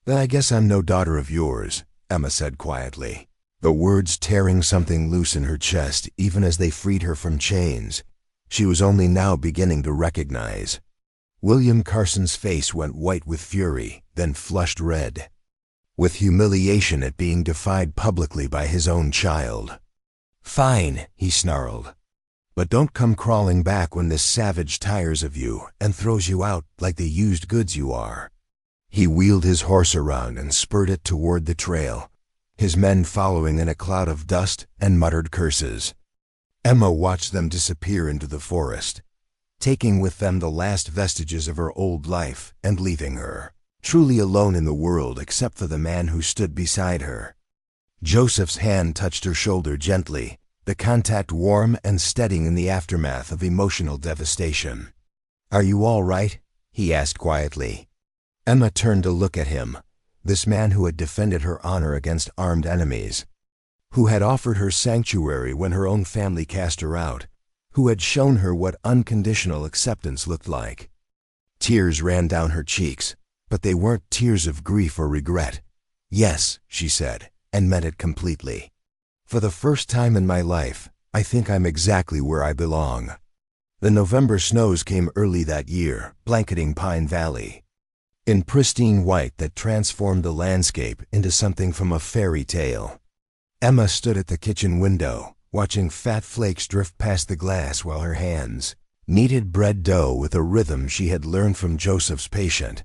Then I guess I'm no daughter of yours, Emma said quietly, the words tearing something loose in her chest even as they freed her from chains she was only now beginning to recognize. William Carson's face went white with fury, then flushed red, with humiliation at being defied publicly by his own child. Fine, he snarled, but don't come crawling back when this savage tires of you and throws you out like the used goods you are. He wheeled his horse around and spurred it toward the trail, his men following in a cloud of dust and muttered curses. Emma watched them disappear into the forest, taking with them the last vestiges of her old life and leaving her, truly alone in the world except for the man who stood beside her. Joseph's hand touched her shoulder gently, the contact warm and steadying in the aftermath of emotional devastation. Are you all right? He asked quietly. Emma turned to look at him, this man who had defended her honor against armed enemies, who had offered her sanctuary when her own family cast her out, who had shown her what unconditional acceptance looked like. Tears ran down her cheeks, but they weren't tears of grief or regret. Yes, she said, and meant it completely. For the first time in my life, I think I'm exactly where I belong. The November snows came early that year, blanketing Pine Valley, in pristine white that transformed the landscape into something from a fairy tale. Emma stood at the kitchen window, watching fat flakes drift past the glass while her hands, kneaded bread dough with a rhythm she had learned from Joseph's patient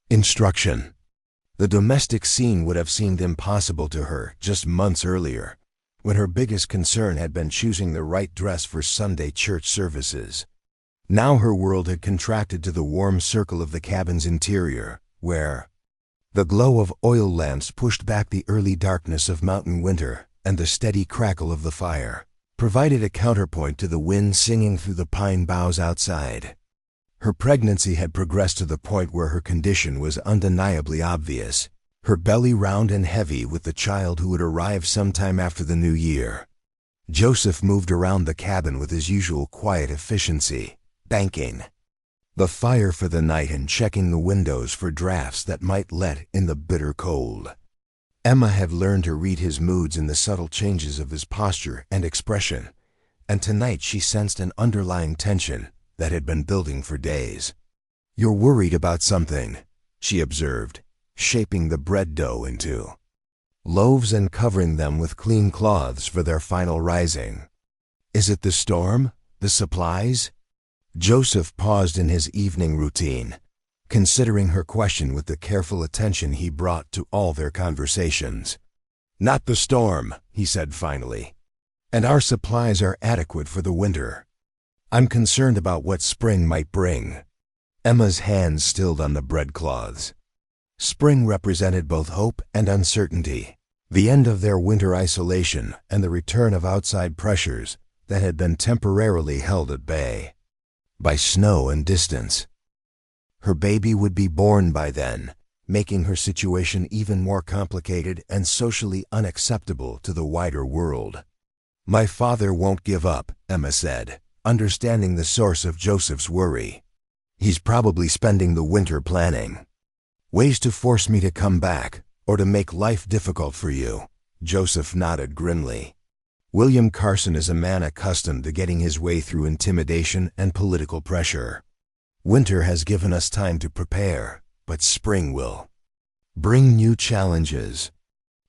instruction. The domestic scene would have seemed impossible to her just months earlier, when her biggest concern had been choosing the right dress for Sunday church services. Now her world had contracted to the warm circle of the cabin's interior, where the glow of oil lamps pushed back the early darkness of mountain winter, and the steady crackle of the fire provided a counterpoint to the wind singing through the pine boughs outside. Her pregnancy had progressed to the point where her condition was undeniably obvious, her belly round and heavy with the child who would arrive sometime after the new year. Joseph moved around the cabin with his usual quiet efficiency, banking the fire for the night and checking the windows for drafts that might let in the bitter cold. Emma had learned to read his moods in the subtle changes of his posture and expression, and tonight she sensed an underlying tension that had been building for days. "You're worried about something," she observed, shaping the bread dough into loaves and covering them with clean cloths for their final rising. "Is it the storm? The supplies?" Joseph paused in his evening routine, considering her question with the careful attention he brought to all their conversations. "Not the storm," he said finally, "and our supplies are adequate for the winter. I'm concerned about what spring might bring." Emma's hands stilled on the breadcloths. Spring represented both hope and uncertainty, the end of their winter isolation and the return of outside pressures that had been temporarily held at bay by snow and distance. Her baby would be born by then, making her situation even more complicated and socially unacceptable to the wider world. "My father won't give up," Emma said, understanding the source of Joseph's worry. "He's probably spending the winter planning ways to force me to come back, or to make life difficult for you." Joseph nodded grimly. "William Carson is a man accustomed to getting his way through intimidation and political pressure. Winter has given us time to prepare, but spring will bring new challenges."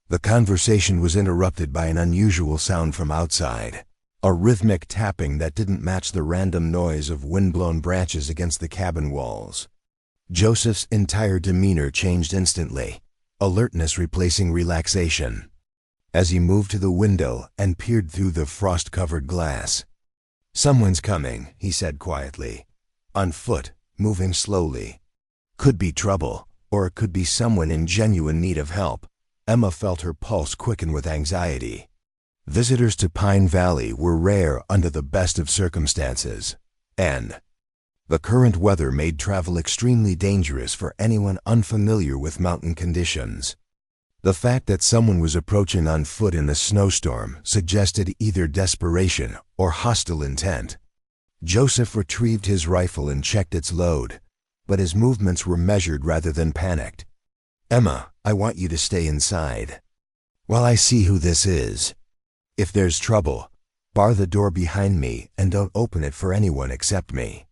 The conversation was interrupted by an unusual sound from outside, a rhythmic tapping that didn't match the random noise of windblown branches against the cabin walls. Joseph's entire demeanor changed instantly, alertness replacing relaxation, as he moved to the window and peered through the frost-covered glass. "Someone's coming," he said quietly, on foot, moving slowly. Could be trouble, or it could be someone in genuine need of help. Emma felt her pulse quicken with anxiety. Visitors to Pine Valley were rare under the best of circumstances, and the current weather made travel extremely dangerous for anyone unfamiliar with mountain conditions. The fact that someone was approaching on foot in a snowstorm suggested either desperation or hostile intent. Joseph retrieved his rifle and checked its load, but his movements were measured rather than panicked. "Emma, I want you to stay inside while I see who this is. If there's trouble, bar the door behind me and don't open it for anyone except me."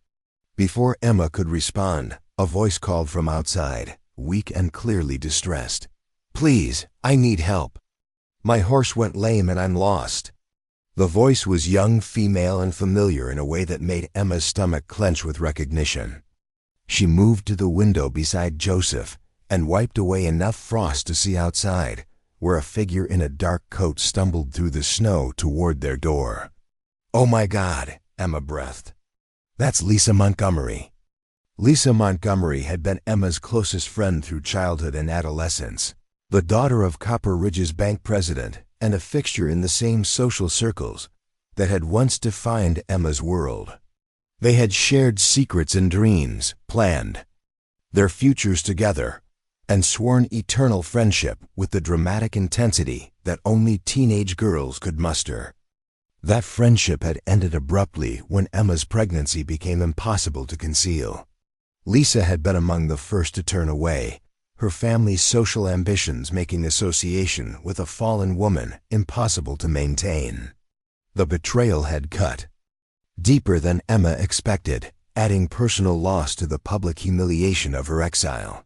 Before Emma could respond, a voice called from outside, weak and clearly distressed. "Please, I need help. My horse went lame and I'm lost." The voice was young, female, and familiar in a way that made Emma's stomach clench with recognition. She moved to the window beside Joseph and wiped away enough frost to see outside, where a figure in a dark coat stumbled through the snow toward their door. "Oh my God," Emma breathed. "That's Lisa Montgomery." Lisa Montgomery had been Emma's closest friend through childhood and adolescence, the daughter of Copper Ridge's bank president and a fixture in the same social circles that had once defined Emma's world. They had shared secrets and dreams, planned their futures together, and sworn eternal friendship with the dramatic intensity that only teenage girls could muster. That friendship had ended abruptly when Emma's pregnancy became impossible to conceal. Lisa had been among the first to turn away, her family's social ambitions making association with a fallen woman impossible to maintain. The betrayal had cut deeper than Emma expected, adding personal loss to the public humiliation of her exile.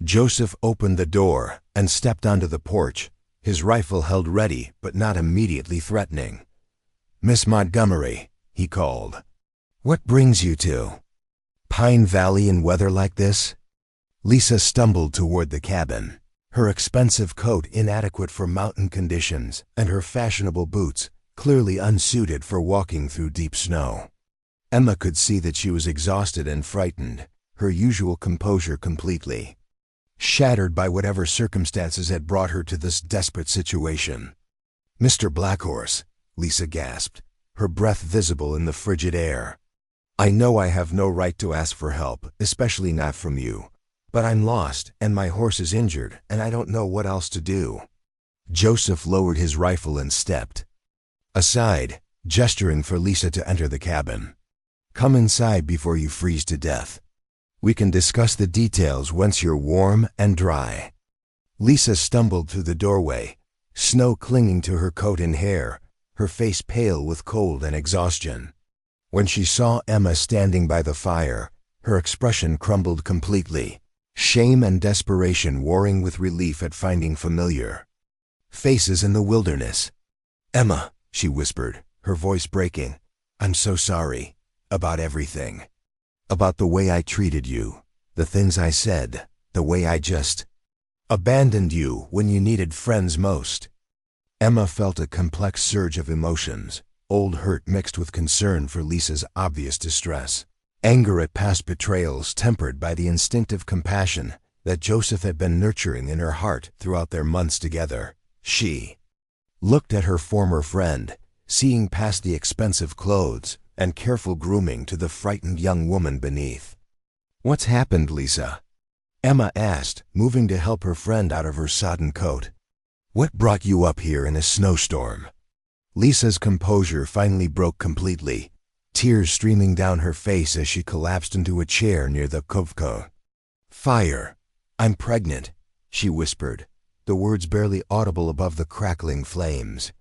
Joseph opened the door and stepped onto the porch, his rifle held ready but not immediately threatening. "Miss Montgomery," he called. What brings you to Pine Valley in weather like this? Lisa stumbled toward the cabin, her expensive coat inadequate for mountain conditions and her fashionable boots clearly unsuited for walking through deep snow. Emma could see that she was exhausted and frightened, her usual composure completely shattered by whatever circumstances had brought her to this desperate situation. "Mr. Blackhorse," Lisa gasped, her breath visible in the frigid air. "I know I have no right to ask for help, especially not from you, but I'm lost and my horse is injured and I don't know what else to do." Joseph lowered his rifle and stepped aside, gesturing for Lisa to enter the cabin. "Come inside before you freeze to death. We can discuss the details once you're warm and dry." Lisa stumbled through the doorway, snow clinging to her coat and hair, her face pale with cold and exhaustion. When she saw Emma standing by the fire, her expression crumbled completely, shame and desperation warring with relief at finding familiar faces in the wilderness. "Emma," she whispered, her voice breaking, "I'm so sorry about everything. About the way I treated you, the things I said, the way I just abandoned you when you needed friends most." Emma felt a complex surge of emotions, old hurt mixed with concern for Lisa's obvious distress, anger at past betrayals tempered by the instinctive compassion that Joseph had been nurturing in her heart throughout their months together. She looked at her former friend, seeing past the expensive clothes and careful grooming to the frightened young woman beneath. "What's happened, Lisa?" Emma asked, moving to help her friend out of her sodden coat. "What brought you up here in a snowstorm?" Lisa's composure finally broke completely, tears streaming down her face as she collapsed into a chair near the kovko. "Fire. I'm pregnant," she whispered, the words barely audible above the crackling flames.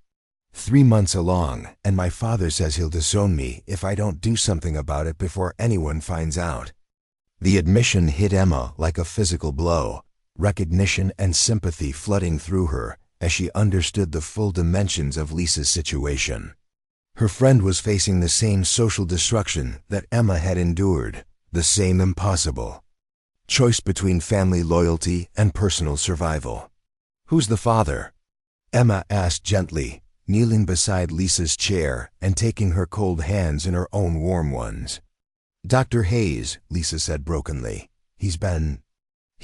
3 months along, and my father says he'll disown me if I don't do something about it before anyone finds out." The admission hit Emma like a physical blow, recognition and sympathy flooding through her as she understood the full dimensions of Lisa's situation. Her friend was facing the same social destruction that Emma had endured, the same impossible choice between family loyalty and personal survival. "Who's the father?" Emma asked gently, kneeling beside Lisa's chair and taking her cold hands in her own warm ones. "Dr. Hayes," Lisa said brokenly. He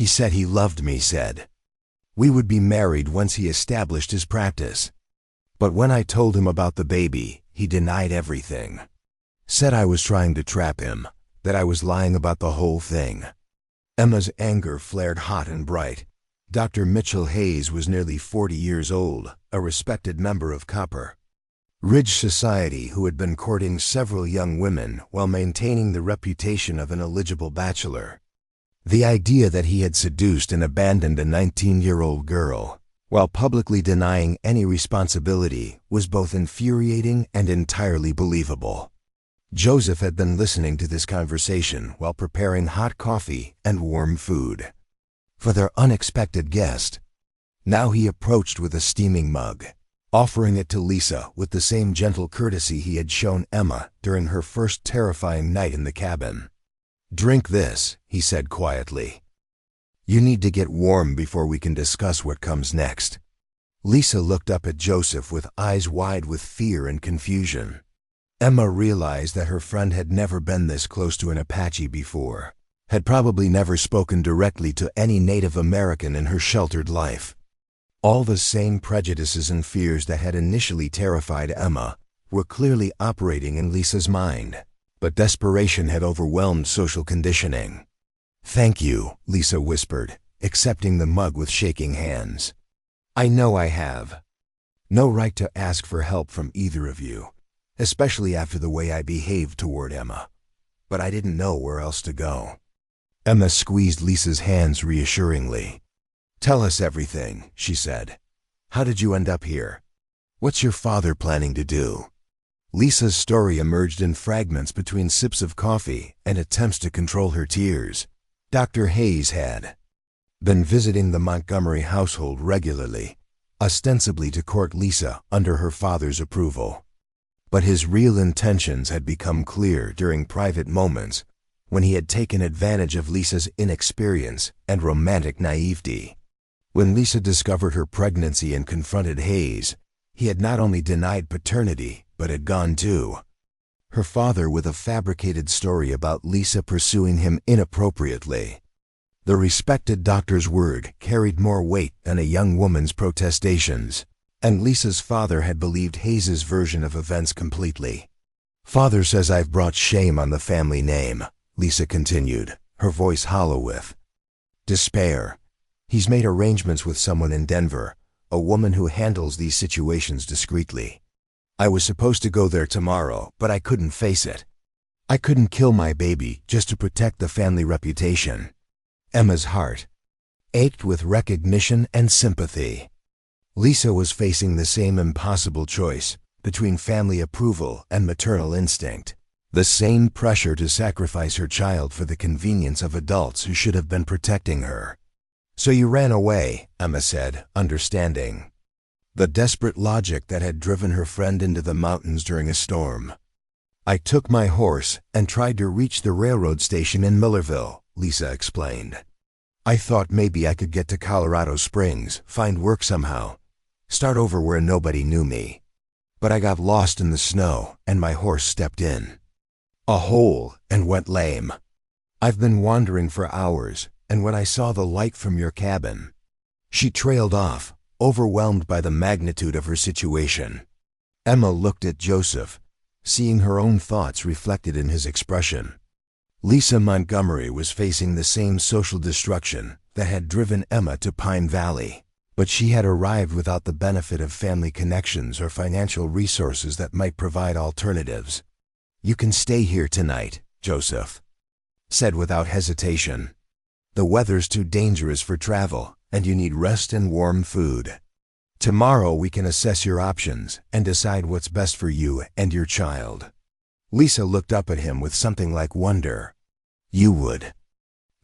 said he loved me, said we would be married once he established his practice. But when I told him about the baby, he denied everything. Said I was trying to trap him, that I was lying about the whole thing." Emma's anger flared hot and bright. Dr. Mitchell Hayes was nearly 40 years old, a respected member of Copper Ridge Society who had been courting several young women while maintaining the reputation of an eligible bachelor. The idea that he had seduced and abandoned a 19-year-old girl, while publicly denying any responsibility, was both infuriating and entirely believable. Joseph had been listening to this conversation while preparing hot coffee and warm food for their unexpected guest. Now he approached with a steaming mug, offering it to Lisa with the same gentle courtesy he had shown Emma during her first terrifying night in the cabin. "Drink this," he said quietly. "You need to get warm before we can discuss what comes next." Lisa looked up at Joseph with eyes wide with fear and confusion. Emma realized that her friend had never been this close to an Apache before, had probably never spoken directly to any Native American in her sheltered life. All the same prejudices and fears that had initially terrified Emma were clearly operating in Lisa's mind, but desperation had overwhelmed social conditioning. "Thank you," Lisa whispered, accepting the mug with shaking hands. "I know I have no right to ask for help from either of you, especially after the way I behaved toward Emma, but I didn't know where else to go." Emma squeezed Lisa's hands reassuringly. "Tell us everything," she said. "How did you end up here? What's your father planning to do?" Lisa's story emerged in fragments between sips of coffee and attempts to control her tears. Dr. Hayes had been visiting the Montgomery household regularly, ostensibly to court Lisa under her father's approval. But his real intentions had become clear during private moments when he had taken advantage of Lisa's inexperience and romantic naivety. When Lisa discovered her pregnancy and confronted Hayes, he had not only denied paternity, but had gone too. Her father with a fabricated story about Lisa pursuing him inappropriately. The respected doctor's word carried more weight than a young woman's protestations, and Lisa's father had believed Hayes's version of events completely. "Father says I've brought shame on the family name," Lisa continued, her voice hollow with despair. "He's made arrangements with someone in Denver, a woman who handles these situations discreetly. I was supposed to go there tomorrow, but I couldn't face it. I couldn't kill my baby just to protect the family reputation." Emma's heart ached with recognition and sympathy. Lisa was facing the same impossible choice between family approval and maternal instinct, the same pressure to sacrifice her child for the convenience of adults who should have been protecting her. "So you ran away," Emma said, understanding the desperate logic that had driven her friend into the mountains during a storm. "I took my horse and tried to reach the railroad station in Millerville," Lisa explained. "I thought maybe I could get to Colorado Springs, find work somehow, start over where nobody knew me. But I got lost in the snow and my horse stepped in a hole and went lame. I've been wandering for hours, and when I saw the light from your cabin..." She trailed off, overwhelmed by the magnitude of her situation. Emma looked at Joseph, seeing her own thoughts reflected in his expression. Lisa Montgomery was facing the same social destruction that had driven Emma to Pine Valley, but she had arrived without the benefit of family connections or financial resources that might provide alternatives. "You can stay here tonight," Joseph said without hesitation. "The weather's too dangerous for travel, and you need rest and warm food. Tomorrow we can assess your options and decide what's best for you and your child." Lisa looked up at him with something like wonder. "You would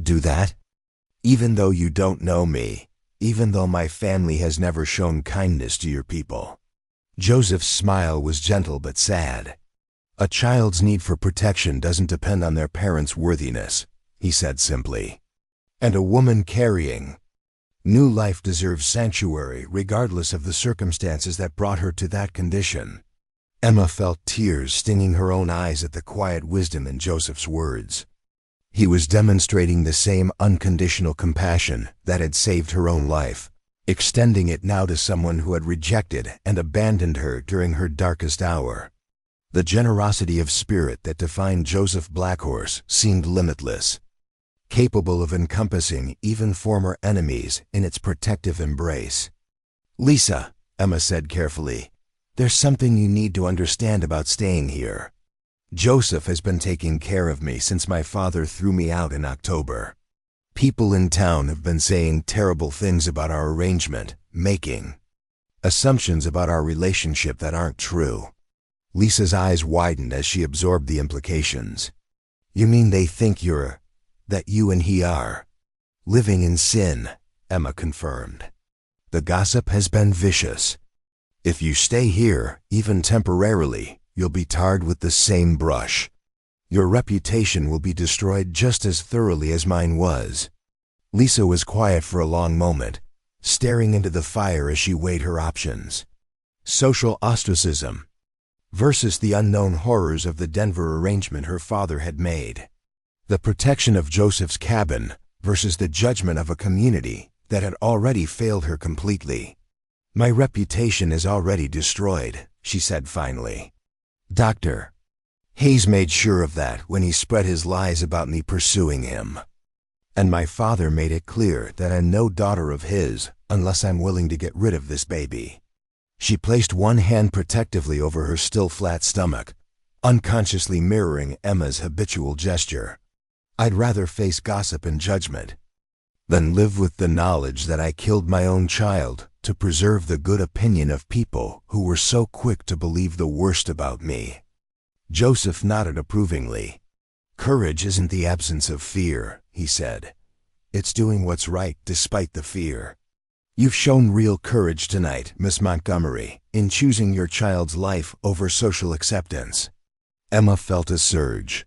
do that? Even though you don't know me, even though my family has never shown kindness to your people?" Joseph's smile was gentle but sad. "A child's need for protection doesn't depend on their parents' worthiness," he said simply. "And a woman carrying new life deserves sanctuary regardless of the circumstances that brought her to that condition." Emma felt tears stinging her own eyes at the quiet wisdom in Joseph's words. He was demonstrating the same unconditional compassion that had saved her own life, extending it now to someone who had rejected and abandoned her during her darkest hour. The generosity of spirit that defined Joseph Blackhorse seemed limitless, capable of encompassing even former enemies in its protective embrace. "Lisa," Emma said carefully, "there's something you need to understand about staying here. Joseph has been taking care of me since my father threw me out in October. People in town have been saying terrible things about our arrangement, making assumptions about our relationship that aren't true." Lisa's eyes widened as she absorbed the implications. "You mean they think that you and he are living in sin?" Emma confirmed. "The gossip has been vicious. If you stay here, even temporarily, you'll be tarred with the same brush. Your reputation will be destroyed just as thoroughly as mine was." Lisa was quiet for a long moment, staring into the fire as she weighed her options. Social ostracism versus the unknown horrors of the Denver arrangement her father had made. The protection of Joseph's cabin versus the judgment of a community that had already failed her completely. "My reputation is already destroyed," she said finally. "Dr. Hayes made sure of that when he spread his lies about me pursuing him. And my father made it clear that I'm no daughter of his unless I'm willing to get rid of this baby." She placed one hand protectively over her still flat stomach, unconsciously mirroring Emma's habitual gesture. "I'd rather face gossip and judgment than live with the knowledge that I killed my own child to preserve the good opinion of people who were so quick to believe the worst about me." Joseph nodded approvingly. "Courage isn't the absence of fear," he said. "It's doing what's right despite the fear." You've shown real courage tonight, Miss Montgomery, in choosing your child's life over social acceptance. Emma felt a surge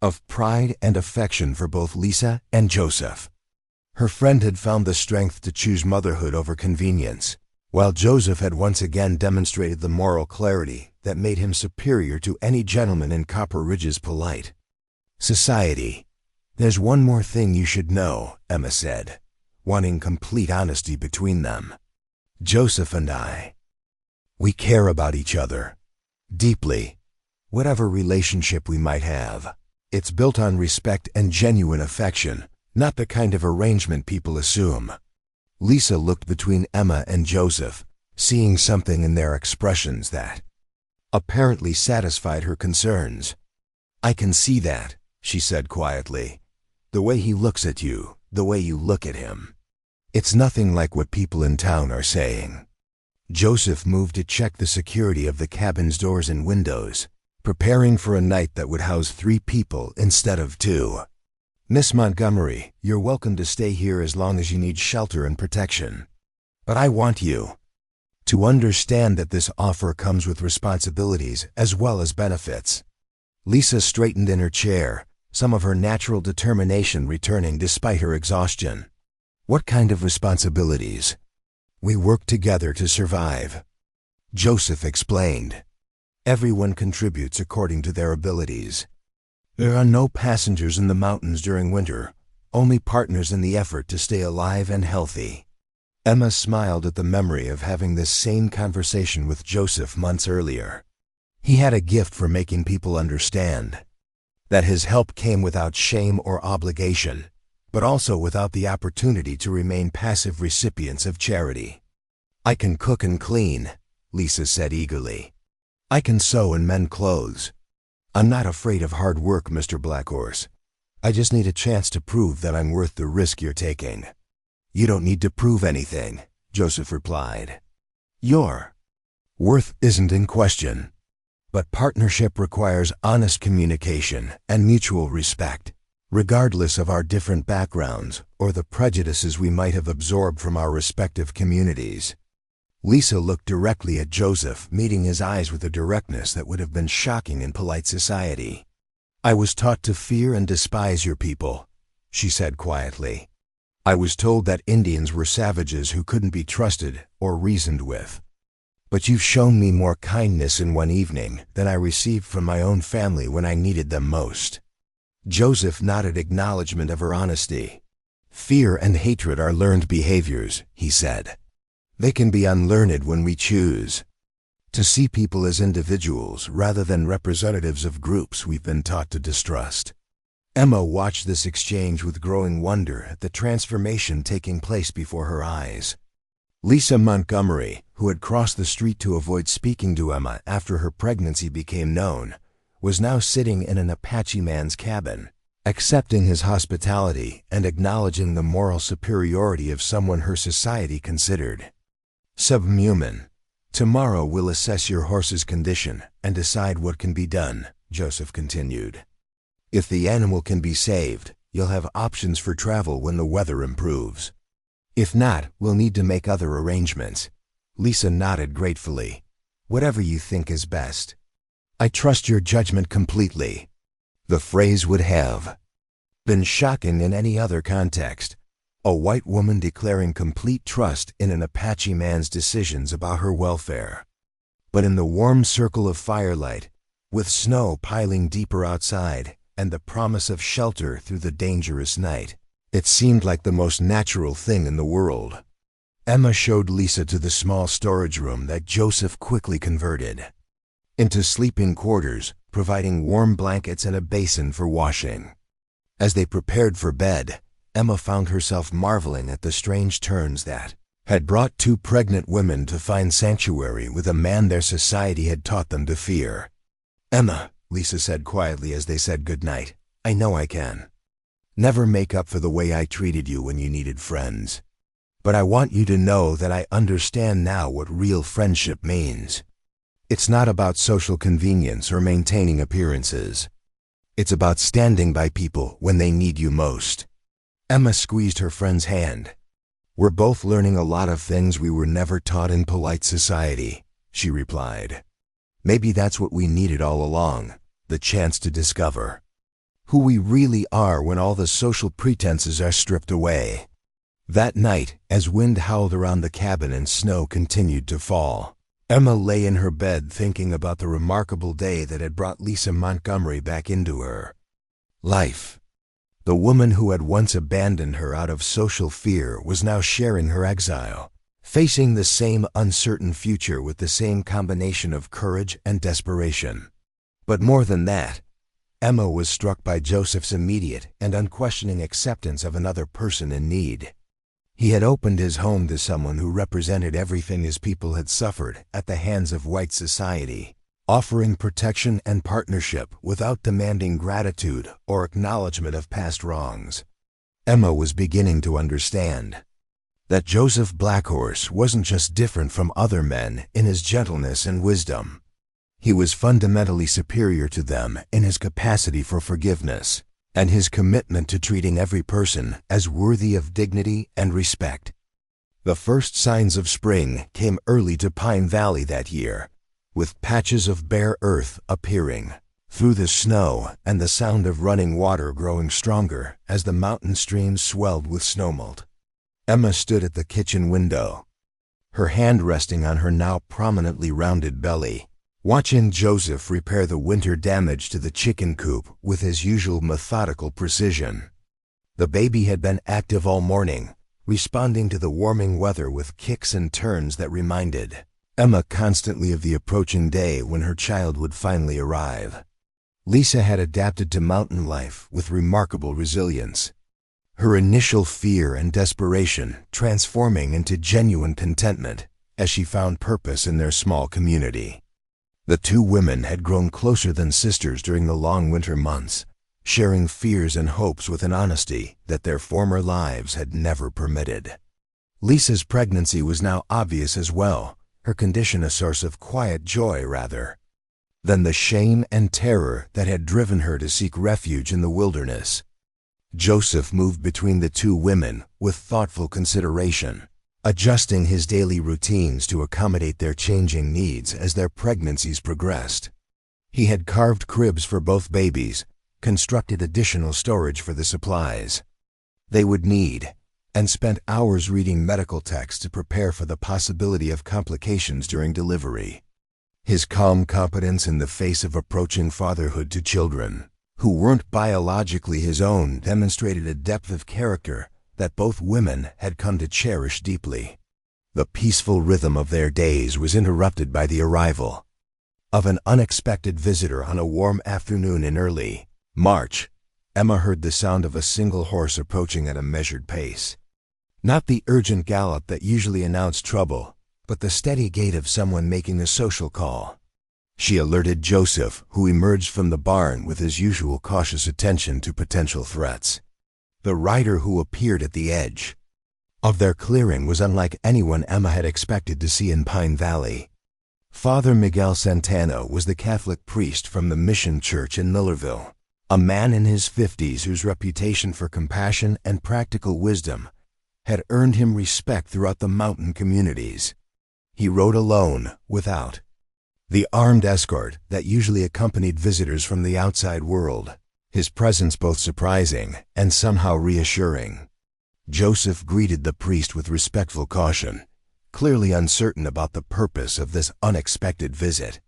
of pride and affection for both Lisa and Joseph. Her friend had found the strength to choose motherhood over convenience, while Joseph had once again demonstrated the moral clarity that made him superior to any gentleman in Copper Ridge's polite society. There's one more thing you should know, Emma said, wanting complete honesty between them. Joseph and I, we care about each other deeply. Whatever relationship we might have, it's built on respect and genuine affection, not the kind of arrangement people assume. Lisa looked between Emma and Joseph, seeing something in their expressions that apparently satisfied her concerns. I can see that, she said quietly. The way he looks at you, the way you look at him. It's nothing like what people in town are saying. Joseph moved to check the security of the cabin's doors and windows, preparing for a night that would house 3 people instead of 2. Miss Montgomery, you're welcome to stay here as long as you need shelter and protection. But I want you to understand that this offer comes with responsibilities as well as benefits. Lisa straightened in her chair, some of her natural determination returning despite her exhaustion. What kind of responsibilities? We work together to survive, Joseph explained. Everyone contributes according to their abilities. There are no passengers in the mountains during winter, only partners in the effort to stay alive and healthy. Emma smiled at the memory of having this same conversation with Joseph months earlier. He had a gift for making people understand that his help came without shame or obligation, but also without the opportunity to remain passive recipients of charity. I can cook and clean, Lisa said eagerly. I can sew and mend clothes. I'm not afraid of hard work, Mr. Blackhorse. I just need a chance to prove that I'm worth the risk you're taking. You don't need to prove anything, Joseph replied. Your worth isn't in question. But partnership requires honest communication and mutual respect, regardless of our different backgrounds or the prejudices we might have absorbed from our respective communities. Lisa looked directly at Joseph, meeting his eyes with a directness that would have been shocking in polite society. I was taught to fear and despise your people, she said quietly. I was told that Indians were savages who couldn't be trusted or reasoned with. But you've shown me more kindness in one evening than I received from my own family when I needed them most. Joseph nodded acknowledgement of her honesty. Fear and hatred are learned behaviors, he said. They can be unlearned when we choose to see people as individuals rather than representatives of groups we've been taught to distrust. Emma watched this exchange with growing wonder at the transformation taking place before her eyes. Lisa Montgomery, who had crossed the street to avoid speaking to Emma after her pregnancy became known, was now sitting in an Apache man's cabin, accepting his hospitality and acknowledging the moral superiority of someone her society considered subhuman. Tomorrow we'll assess your horse's condition and decide what can be done, Joseph continued. If the animal can be saved, you'll have options for travel when the weather improves. If not, we'll need to make other arrangements. Lisa nodded gratefully. Whatever you think is best. I trust your judgment completely. The phrase would have been shocking in any other context. A white woman declaring complete trust in an Apache man's decisions about her welfare. But in the warm circle of firelight, with snow piling deeper outside and the promise of shelter through the dangerous night, it seemed like the most natural thing in the world. Emma showed Lisa to the small storage room that Joseph quickly converted into sleeping quarters, providing warm blankets and a basin for washing. As they prepared for bed, Emma found herself marveling at the strange turns that had brought 2 pregnant women to find sanctuary with a man their society had taught them to fear. Emma, Lisa said quietly as they said goodnight, I know I can never make up for the way I treated you when you needed friends. But I want you to know that I understand now what real friendship means. It's not about social convenience or maintaining appearances. It's about standing by people when they need you most. Emma squeezed her friend's hand. "We're both learning a lot of things we were never taught in polite society," she replied. "Maybe that's what we needed all along, the chance to discover who we really are when all the social pretenses are stripped away." That night, as wind howled around the cabin and snow continued to fall, Emma lay in her bed thinking about the remarkable day that had brought Lisa Montgomery back into her life. The woman who had once abandoned her out of social fear was now sharing her exile, facing the same uncertain future with the same combination of courage and desperation. But more than that, Emma was struck by Joseph's immediate and unquestioning acceptance of another person in need. He had opened his home to someone who represented everything his people had suffered at the hands of white society, offering protection and partnership without demanding gratitude or acknowledgement of past wrongs. Emma was beginning to understand that Joseph Blackhorse wasn't just different from other men in his gentleness and wisdom. He was fundamentally superior to them in his capacity for forgiveness and his commitment to treating every person as worthy of dignity and respect. The first signs of spring came early to Pine Valley that year, with patches of bare earth appearing through the snow and the sound of running water growing stronger as the mountain streams swelled with snowmelt. Emma stood at the kitchen window, her hand resting on her now prominently rounded belly, watching Joseph repair the winter damage to the chicken coop with his usual methodical precision. The baby had been active all morning, responding to the warming weather with kicks and turns that reminded Emma constantly of the approaching day when her child would finally arrive. Lisa had adapted to mountain life with remarkable resilience, her initial fear and desperation transforming into genuine contentment as she found purpose in their small community. The two women had grown closer than sisters during the long winter months, sharing fears and hopes with an honesty that their former lives had never permitted. Lisa's pregnancy was now obvious as well, her condition a source of quiet joy rather than the shame and terror that had driven her to seek refuge in the wilderness. Joseph moved between the two women with thoughtful consideration, adjusting his daily routines to accommodate their changing needs as their pregnancies progressed. He had carved cribs for both babies, constructed additional storage for the supplies they would need, and spent hours reading medical texts to prepare for the possibility of complications during delivery. His calm competence in the face of approaching fatherhood to children who weren't biologically his own demonstrated a depth of character that both women had come to cherish deeply. The peaceful rhythm of their days was interrupted by the arrival of an unexpected visitor on a warm afternoon in early March. Emma heard the sound of a single horse approaching at a measured pace. Not the urgent gallop that usually announced trouble, but the steady gait of someone making a social call. She alerted Joseph, who emerged from the barn with his usual cautious attention to potential threats. The rider who appeared at the edge of their clearing was unlike anyone Emma had expected to see in Pine Valley. Father Miguel Santana was the Catholic priest from the Mission Church in Millerville, a man in his 50s whose reputation for compassion and practical wisdom had earned him respect throughout the mountain communities. He rode alone, without the armed escort that usually accompanied visitors from the outside world, his presence both surprising and somehow reassuring. Joseph greeted the priest with respectful caution, clearly uncertain about the purpose of this unexpected visit.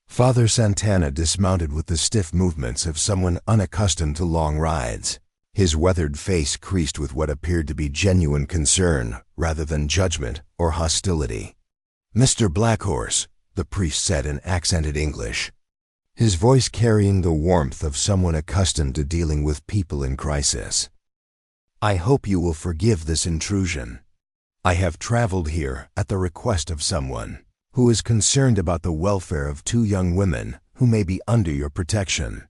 Father Santana dismounted with the stiff movements of someone unaccustomed to long rides, his weathered face creased with what appeared to be genuine concern rather than judgment or hostility. "Mr. Blackhorse," the priest said in accented English, his voice carrying the warmth of someone accustomed to dealing with people in crisis. "I hope you will forgive this intrusion. I have traveled here at the request of someone who is concerned about the welfare of two young women who may be under your protection."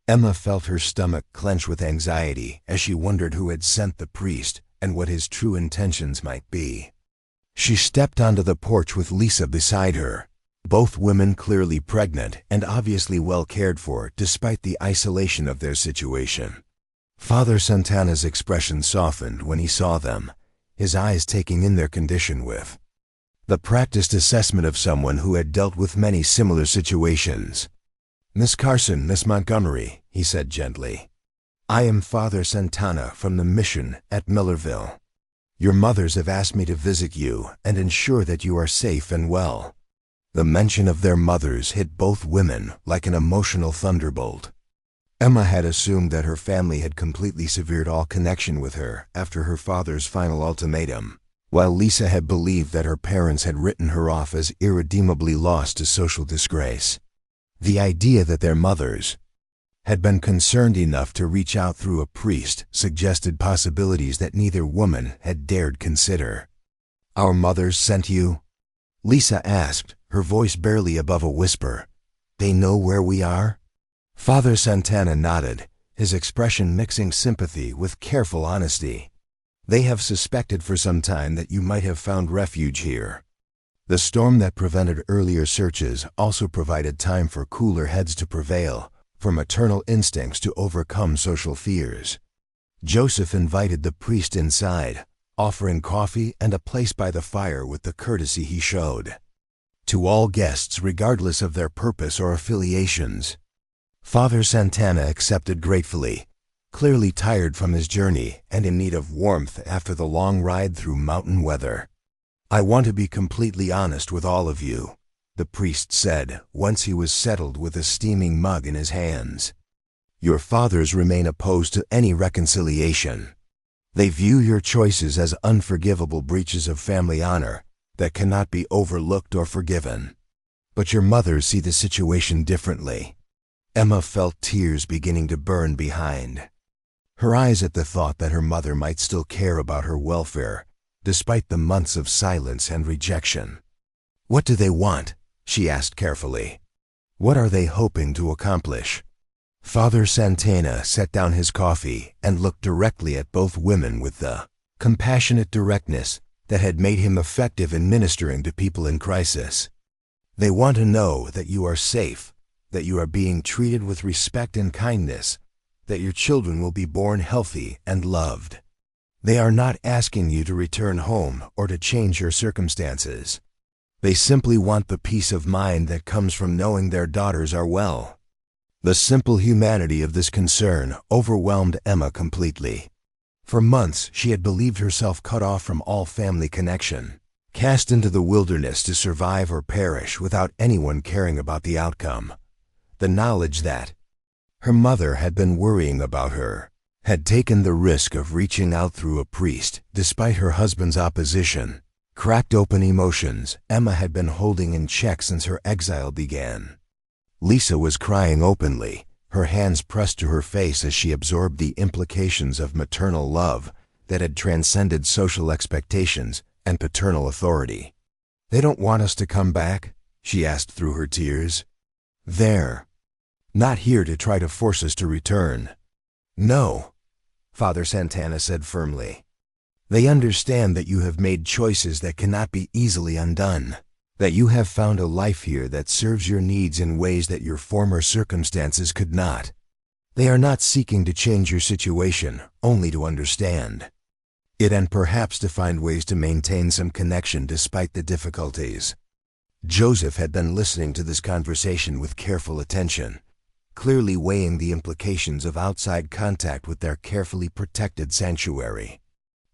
Emma felt her stomach clench with anxiety as she wondered who had sent the priest and what his true intentions might be. She stepped onto the porch with Lisa beside her, both women clearly pregnant and obviously well cared for despite the isolation of their situation. Father Santana's expression softened when he saw them, his eyes taking in their condition with the practiced assessment of someone who had dealt with many similar situations. "Miss Carson, Miss Montgomery," he said gently, "I am Father Santana from the mission at Millerville. Your mothers have asked me to visit you and ensure that you are safe and well." The mention of their mothers hit both women like an emotional thunderbolt. Emma had assumed that her family had completely severed all connection with her after her father's final ultimatum, while Lisa had believed that her parents had written her off as irredeemably lost to social disgrace. The idea that their mothers had been concerned enough to reach out through a priest suggested possibilities that neither woman had dared consider. "Our mothers sent you?" Lisa asked, her voice barely above a whisper. "They know where we are?" Father Santana nodded, his expression mixing sympathy with careful honesty. "They have suspected for some time that you might have found refuge here. The storm that prevented earlier searches also provided time for cooler heads to prevail, for maternal instincts to overcome social fears." Joseph invited the priest inside, offering coffee and a place by the fire with the courtesy he showed to all guests regardless of their purpose or affiliations. Father Santana accepted gratefully, clearly tired from his journey and in need of warmth after the long ride through mountain weather. "I want to be completely honest with all of you," the priest said once he was settled with a steaming mug in his hands. "Your fathers remain opposed to any reconciliation. They view your choices as unforgivable breaches of family honor that cannot be overlooked or forgiven. But your mothers see the situation differently." Emma felt tears beginning to burn behind her eyes at the thought that her mother might still care about her welfare, despite the months of silence and rejection. "What do they want?" she asked carefully. "What are they hoping to accomplish?" Father Santana set down his coffee and looked directly at both women with the compassionate directness that had made him effective in ministering to people in crisis. "They want to know that you are safe, that you are being treated with respect and kindness, that your children will be born healthy and loved. They are not asking you to return home or to change your circumstances. They simply want the peace of mind that comes from knowing their daughters are well." The simple humanity of this concern overwhelmed Emma completely. For months she had believed herself cut off from all family connection, cast into the wilderness to survive or perish without anyone caring about the outcome. The knowledge that her mother had been worrying about her, had taken the risk of reaching out through a priest despite her husband's opposition, cracked open emotions Emma had been holding in check since her exile began. Lisa was crying openly, her hands pressed to her face as she absorbed the implications of maternal love that had transcended social expectations and paternal authority. "They don't want us to come back?" she asked through her tears. "They're not here to try to force us to return." "No," Father Santana said firmly. "They understand that you have made choices that cannot be easily undone, that you have found a life here that serves your needs in ways that your former circumstances could not. They are not seeking to change your situation, only to understand it and perhaps to find ways to maintain some connection despite the difficulties." Joseph had been listening to this conversation with careful attention, clearly weighing the implications of outside contact with their carefully protected sanctuary.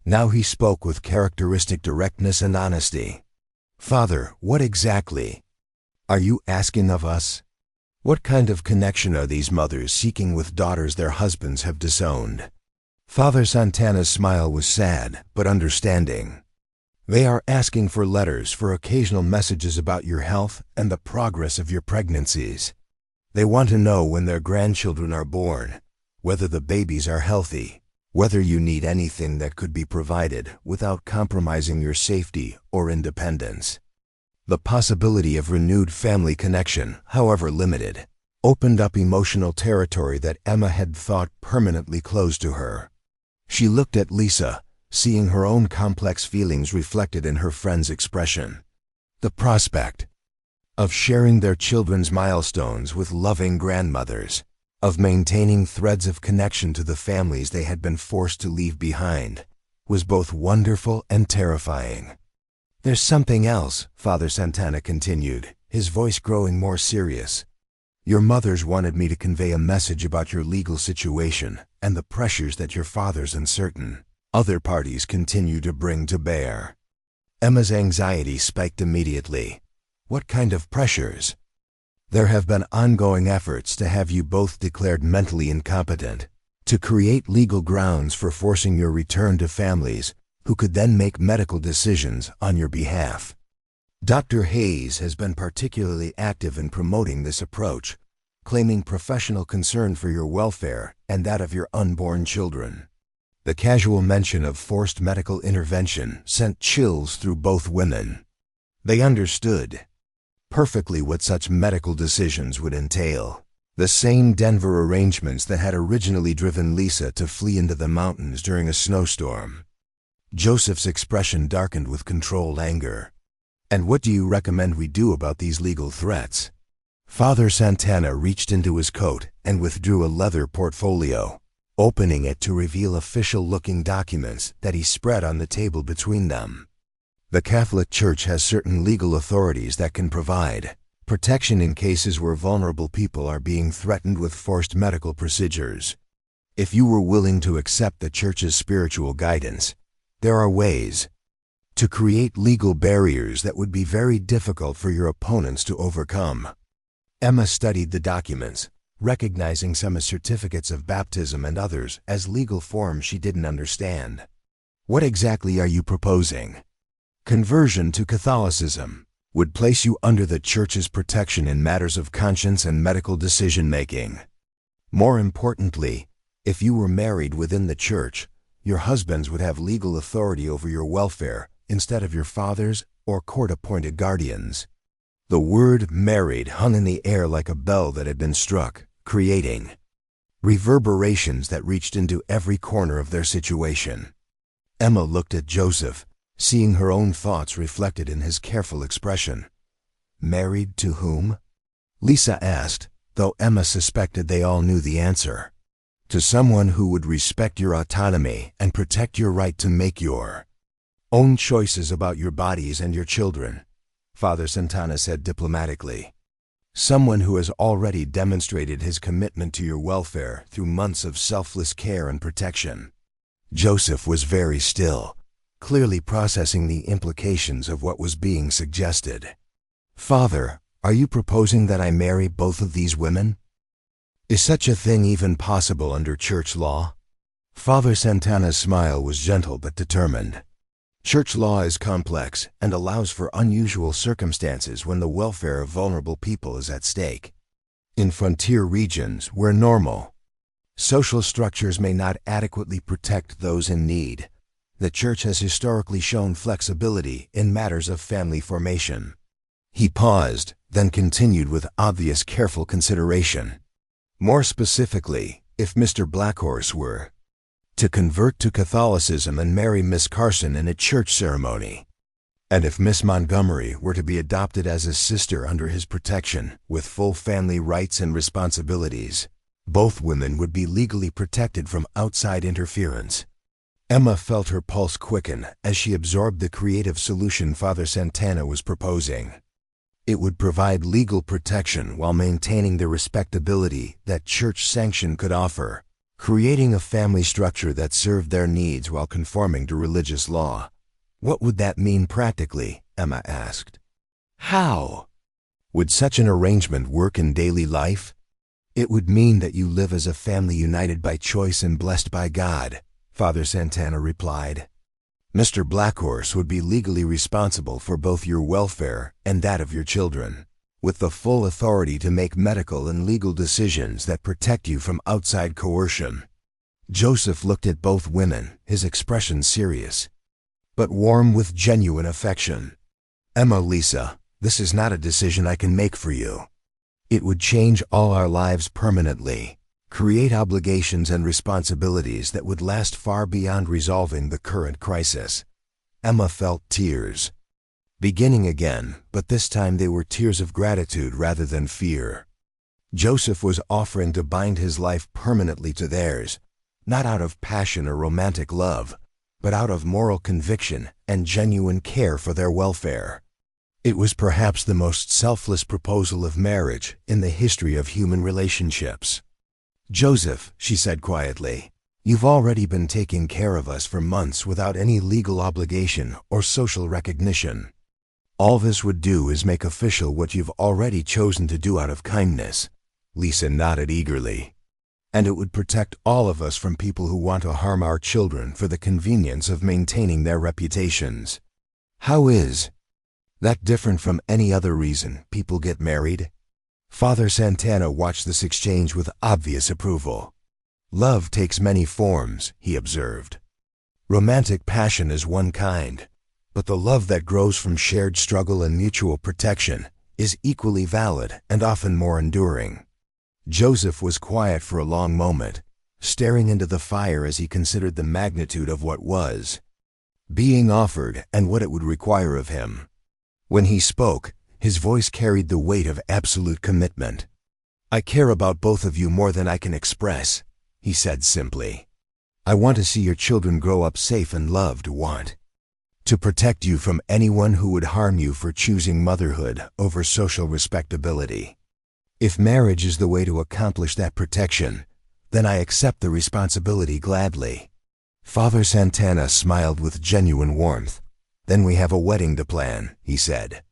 Now he spoke with characteristic directness and honesty. "Father, what exactly are you asking of us? What kind of connection are these mothers seeking with daughters their husbands have disowned?" Father Santana's smile was sad but understanding. "They are asking for letters, for occasional messages about your health and the progress of your pregnancies. They want to know when their grandchildren are born, whether the babies are healthy, whether you need anything that could be provided without compromising your safety or independence." The possibility of renewed family connection, however limited, opened up emotional territory that Emma had thought permanently closed to her. She looked at Lisa, seeing her own complex feelings reflected in her friend's expression. The prospect of sharing their children's milestones with loving grandmothers, of maintaining threads of connection to the families they had been forced to leave behind, was both wonderful and terrifying. "There's something else," Father Santana continued, his voice growing more serious. "Your mothers wanted me to convey a message about your legal situation and the pressures that your fathers and certain other parties continue to bring to bear." Emma's anxiety spiked immediately. "What kind of pressures?" "There have been ongoing efforts to have you both declared mentally incompetent, to create legal grounds for forcing your return to families who could then make medical decisions on your behalf. Dr. Hayes has been particularly active in promoting this approach, claiming professional concern for your welfare and that of your unborn children." The casual mention of forced medical intervention sent chills through both women. They understood perfectly what such medical decisions would entail. The same Denver arrangements that had originally driven Lisa to flee into the mountains during a snowstorm. Joseph's expression darkened with controlled anger. "And what do you recommend we do about these legal threats?" Father Santana reached into his coat and withdrew a leather portfolio, opening it to reveal official-looking documents that he spread on the table between them. "The Catholic Church has certain legal authorities that can provide protection in cases where vulnerable people are being threatened with forced medical procedures. If you were willing to accept the Church's spiritual guidance, there are ways to create legal barriers that would be very difficult for your opponents to overcome." Emma studied the documents, recognizing some as certificates of baptism and others as legal forms she didn't understand. "What exactly are you proposing?" "Conversion to Catholicism would place you under the Church's protection in matters of conscience and medical decision-making. More importantly, if you were married within the Church, your husbands would have legal authority over your welfare instead of your fathers or court-appointed guardians." The word "married" hung in the air like a bell that had been struck, creating reverberations that reached into every corner of their situation. Emma looked at Joseph, seeing her own thoughts reflected in his careful expression. "Married to whom?" Lisa asked, though Emma suspected they all knew the answer. "To someone who would respect your autonomy and protect your right to make your own choices about your bodies and your children," Father Santana said diplomatically. "Someone who has already demonstrated his commitment to your welfare through months of selfless care and protection." Joseph was very still, clearly processing the implications of what was being suggested. "Father, are you proposing that I marry both of these women? Is such a thing even possible under church law?" Father Santana's smile was gentle but determined. "Church law is complex and allows for unusual circumstances when the welfare of vulnerable people is at stake. In frontier regions where normal social structures may not adequately protect those in need, the Church has historically shown flexibility in matters of family formation." He paused, then continued with obvious careful consideration. "More specifically, if Mr. Blackhorse were to convert to Catholicism and marry Miss Carson in a church ceremony, and if Miss Montgomery were to be adopted as a sister under his protection with full family rights and responsibilities, both women would be legally protected from outside interference." Emma felt her pulse quicken as she absorbed the creative solution Father Santana was proposing. It would provide legal protection while maintaining the respectability that church sanction could offer, creating a family structure that served their needs while conforming to religious law. "What would that mean practically?" Emma asked. "How would such an arrangement work in daily life?" "It would mean that you live as a family united by choice and blessed by God," Father Santana replied. "Mr. Blackhorse would be legally responsible for both your welfare and that of your children, with the full authority to make medical and legal decisions that protect you from outside coercion." Joseph looked at both women, his expression serious, but warm with genuine affection. "Emma, Lisa, this is not a decision I can make for you. It would change all our lives permanently, create obligations and responsibilities that would last far beyond resolving the current crisis." Emma felt tears beginning again, but this time they were tears of gratitude rather than fear. Joseph was offering to bind his life permanently to theirs, not out of passion or romantic love, but out of moral conviction and genuine care for their welfare. It was perhaps the most selfless proposal of marriage in the history of human relationships. "Joseph," she said quietly, "you've already been taking care of us for months without any legal obligation or social recognition. All this would do is make official what you've already chosen to do out of kindness." Lisa nodded eagerly. "And it would protect all of us from people who want to harm our children for the convenience of maintaining their reputations. How is that different from any other reason people get married?" Father Santana watched this exchange with obvious approval. "Love takes many forms," he observed. "Romantic passion is one kind, but the love that grows from shared struggle and mutual protection is equally valid and often more enduring." Joseph was quiet for a long moment, staring into the fire as he considered the magnitude of what was being offered and what it would require of him. When he spoke, his voice carried the weight of absolute commitment. "I care about both of you more than I can express," he said simply. "I want to see your children grow up safe and loved, want to protect you from anyone who would harm you for choosing motherhood over social respectability. If marriage is the way to accomplish that protection, then I accept the responsibility gladly." Father Santana smiled with genuine warmth. "Then we have a wedding to plan," he said.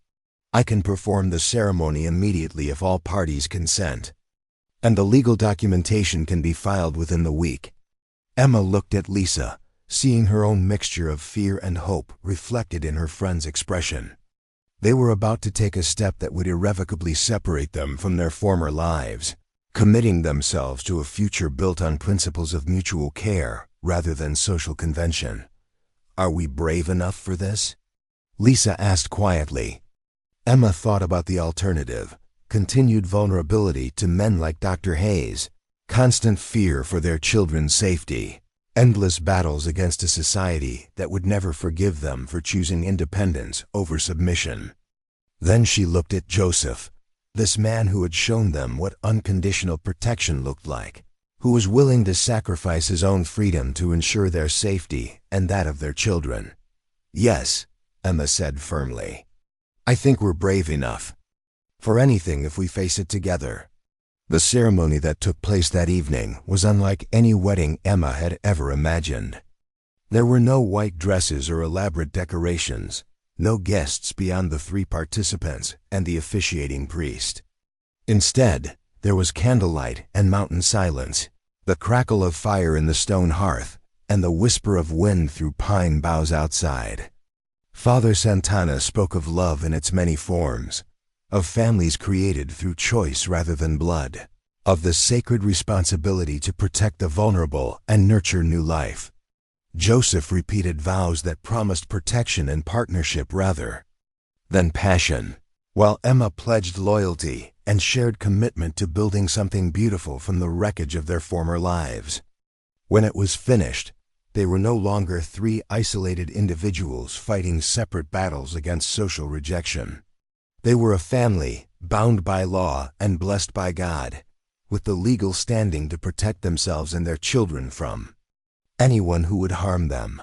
"I can perform the ceremony immediately if all parties consent, and the legal documentation can be filed within the week." Emma looked at Lisa, seeing her own mixture of fear and hope reflected in her friend's expression. They were about to take a step that would irrevocably separate them from their former lives, committing themselves to a future built on principles of mutual care rather than social convention. "Are we brave enough for this?" Lisa asked quietly. Emma thought about the alternative: continued vulnerability to men like Dr. Hayes, constant fear for their children's safety, endless battles against a society that would never forgive them for choosing independence over submission. Then she looked at Joseph, this man who had shown them what unconditional protection looked like, who was willing to sacrifice his own freedom to ensure their safety and that of their children. "Yes," Emma said firmly. "I think we're brave enough for anything if we face it together." The ceremony that took place that evening was unlike any wedding Emma had ever imagined. There were no white dresses or elaborate decorations, no guests beyond the 3 participants and the officiating priest. Instead, there was candlelight and mountain silence, the crackle of fire in the stone hearth, and the whisper of wind through pine boughs outside. Father Santana spoke of love in its many forms, of families created through choice rather than blood, of the sacred responsibility to protect the vulnerable and nurture new life. Joseph repeated vows that promised protection and partnership rather than passion, while Emma pledged loyalty and shared commitment to building something beautiful from the wreckage of their former lives. When it was finished, they were no longer 3 isolated individuals fighting separate battles against social rejection. They were a family, bound by law and blessed by God, with the legal standing to protect themselves and their children from anyone who would harm them.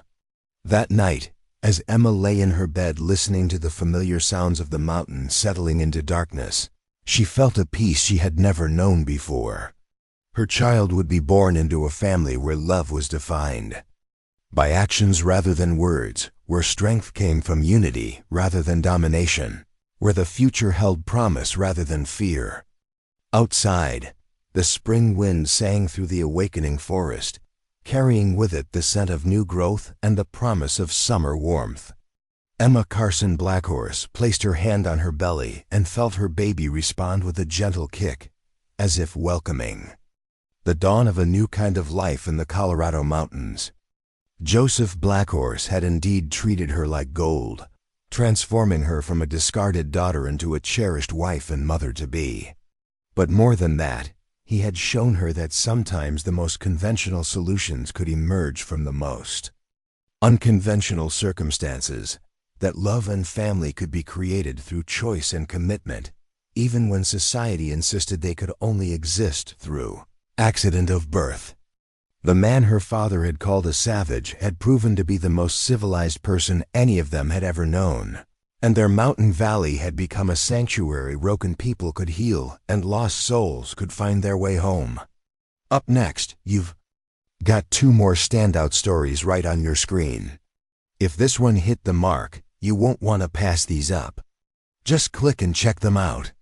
That night, as Emma lay in her bed listening to the familiar sounds of the mountain settling into darkness, she felt a peace she had never known before. Her child would be born into a family where love was defined by actions rather than words, where strength came from unity rather than domination, where the future held promise rather than fear. Outside, the spring wind sang through the awakening forest, carrying with it the scent of new growth and the promise of summer warmth. Emma Carson Blackhorse placed her hand on her belly and felt her baby respond with a gentle kick, as if welcoming the dawn of a new kind of life in the Colorado mountains. Joseph Blackhorse had indeed treated her like gold, transforming her from a discarded daughter into a cherished wife and mother-to-be. But more than that, he had shown her that sometimes the most conventional solutions could emerge from the most unconventional circumstances, that love and family could be created through choice and commitment, even when society insisted they could only exist through accident of birth. The man her father had called a savage had proven to be the most civilized person any of them had ever known, and their mountain valley had become a sanctuary broken people could heal and lost souls could find their way home. Up next, you've got 2 more standout stories right on your screen. If this one hit the mark, you won't want to pass these up. Just click and check them out.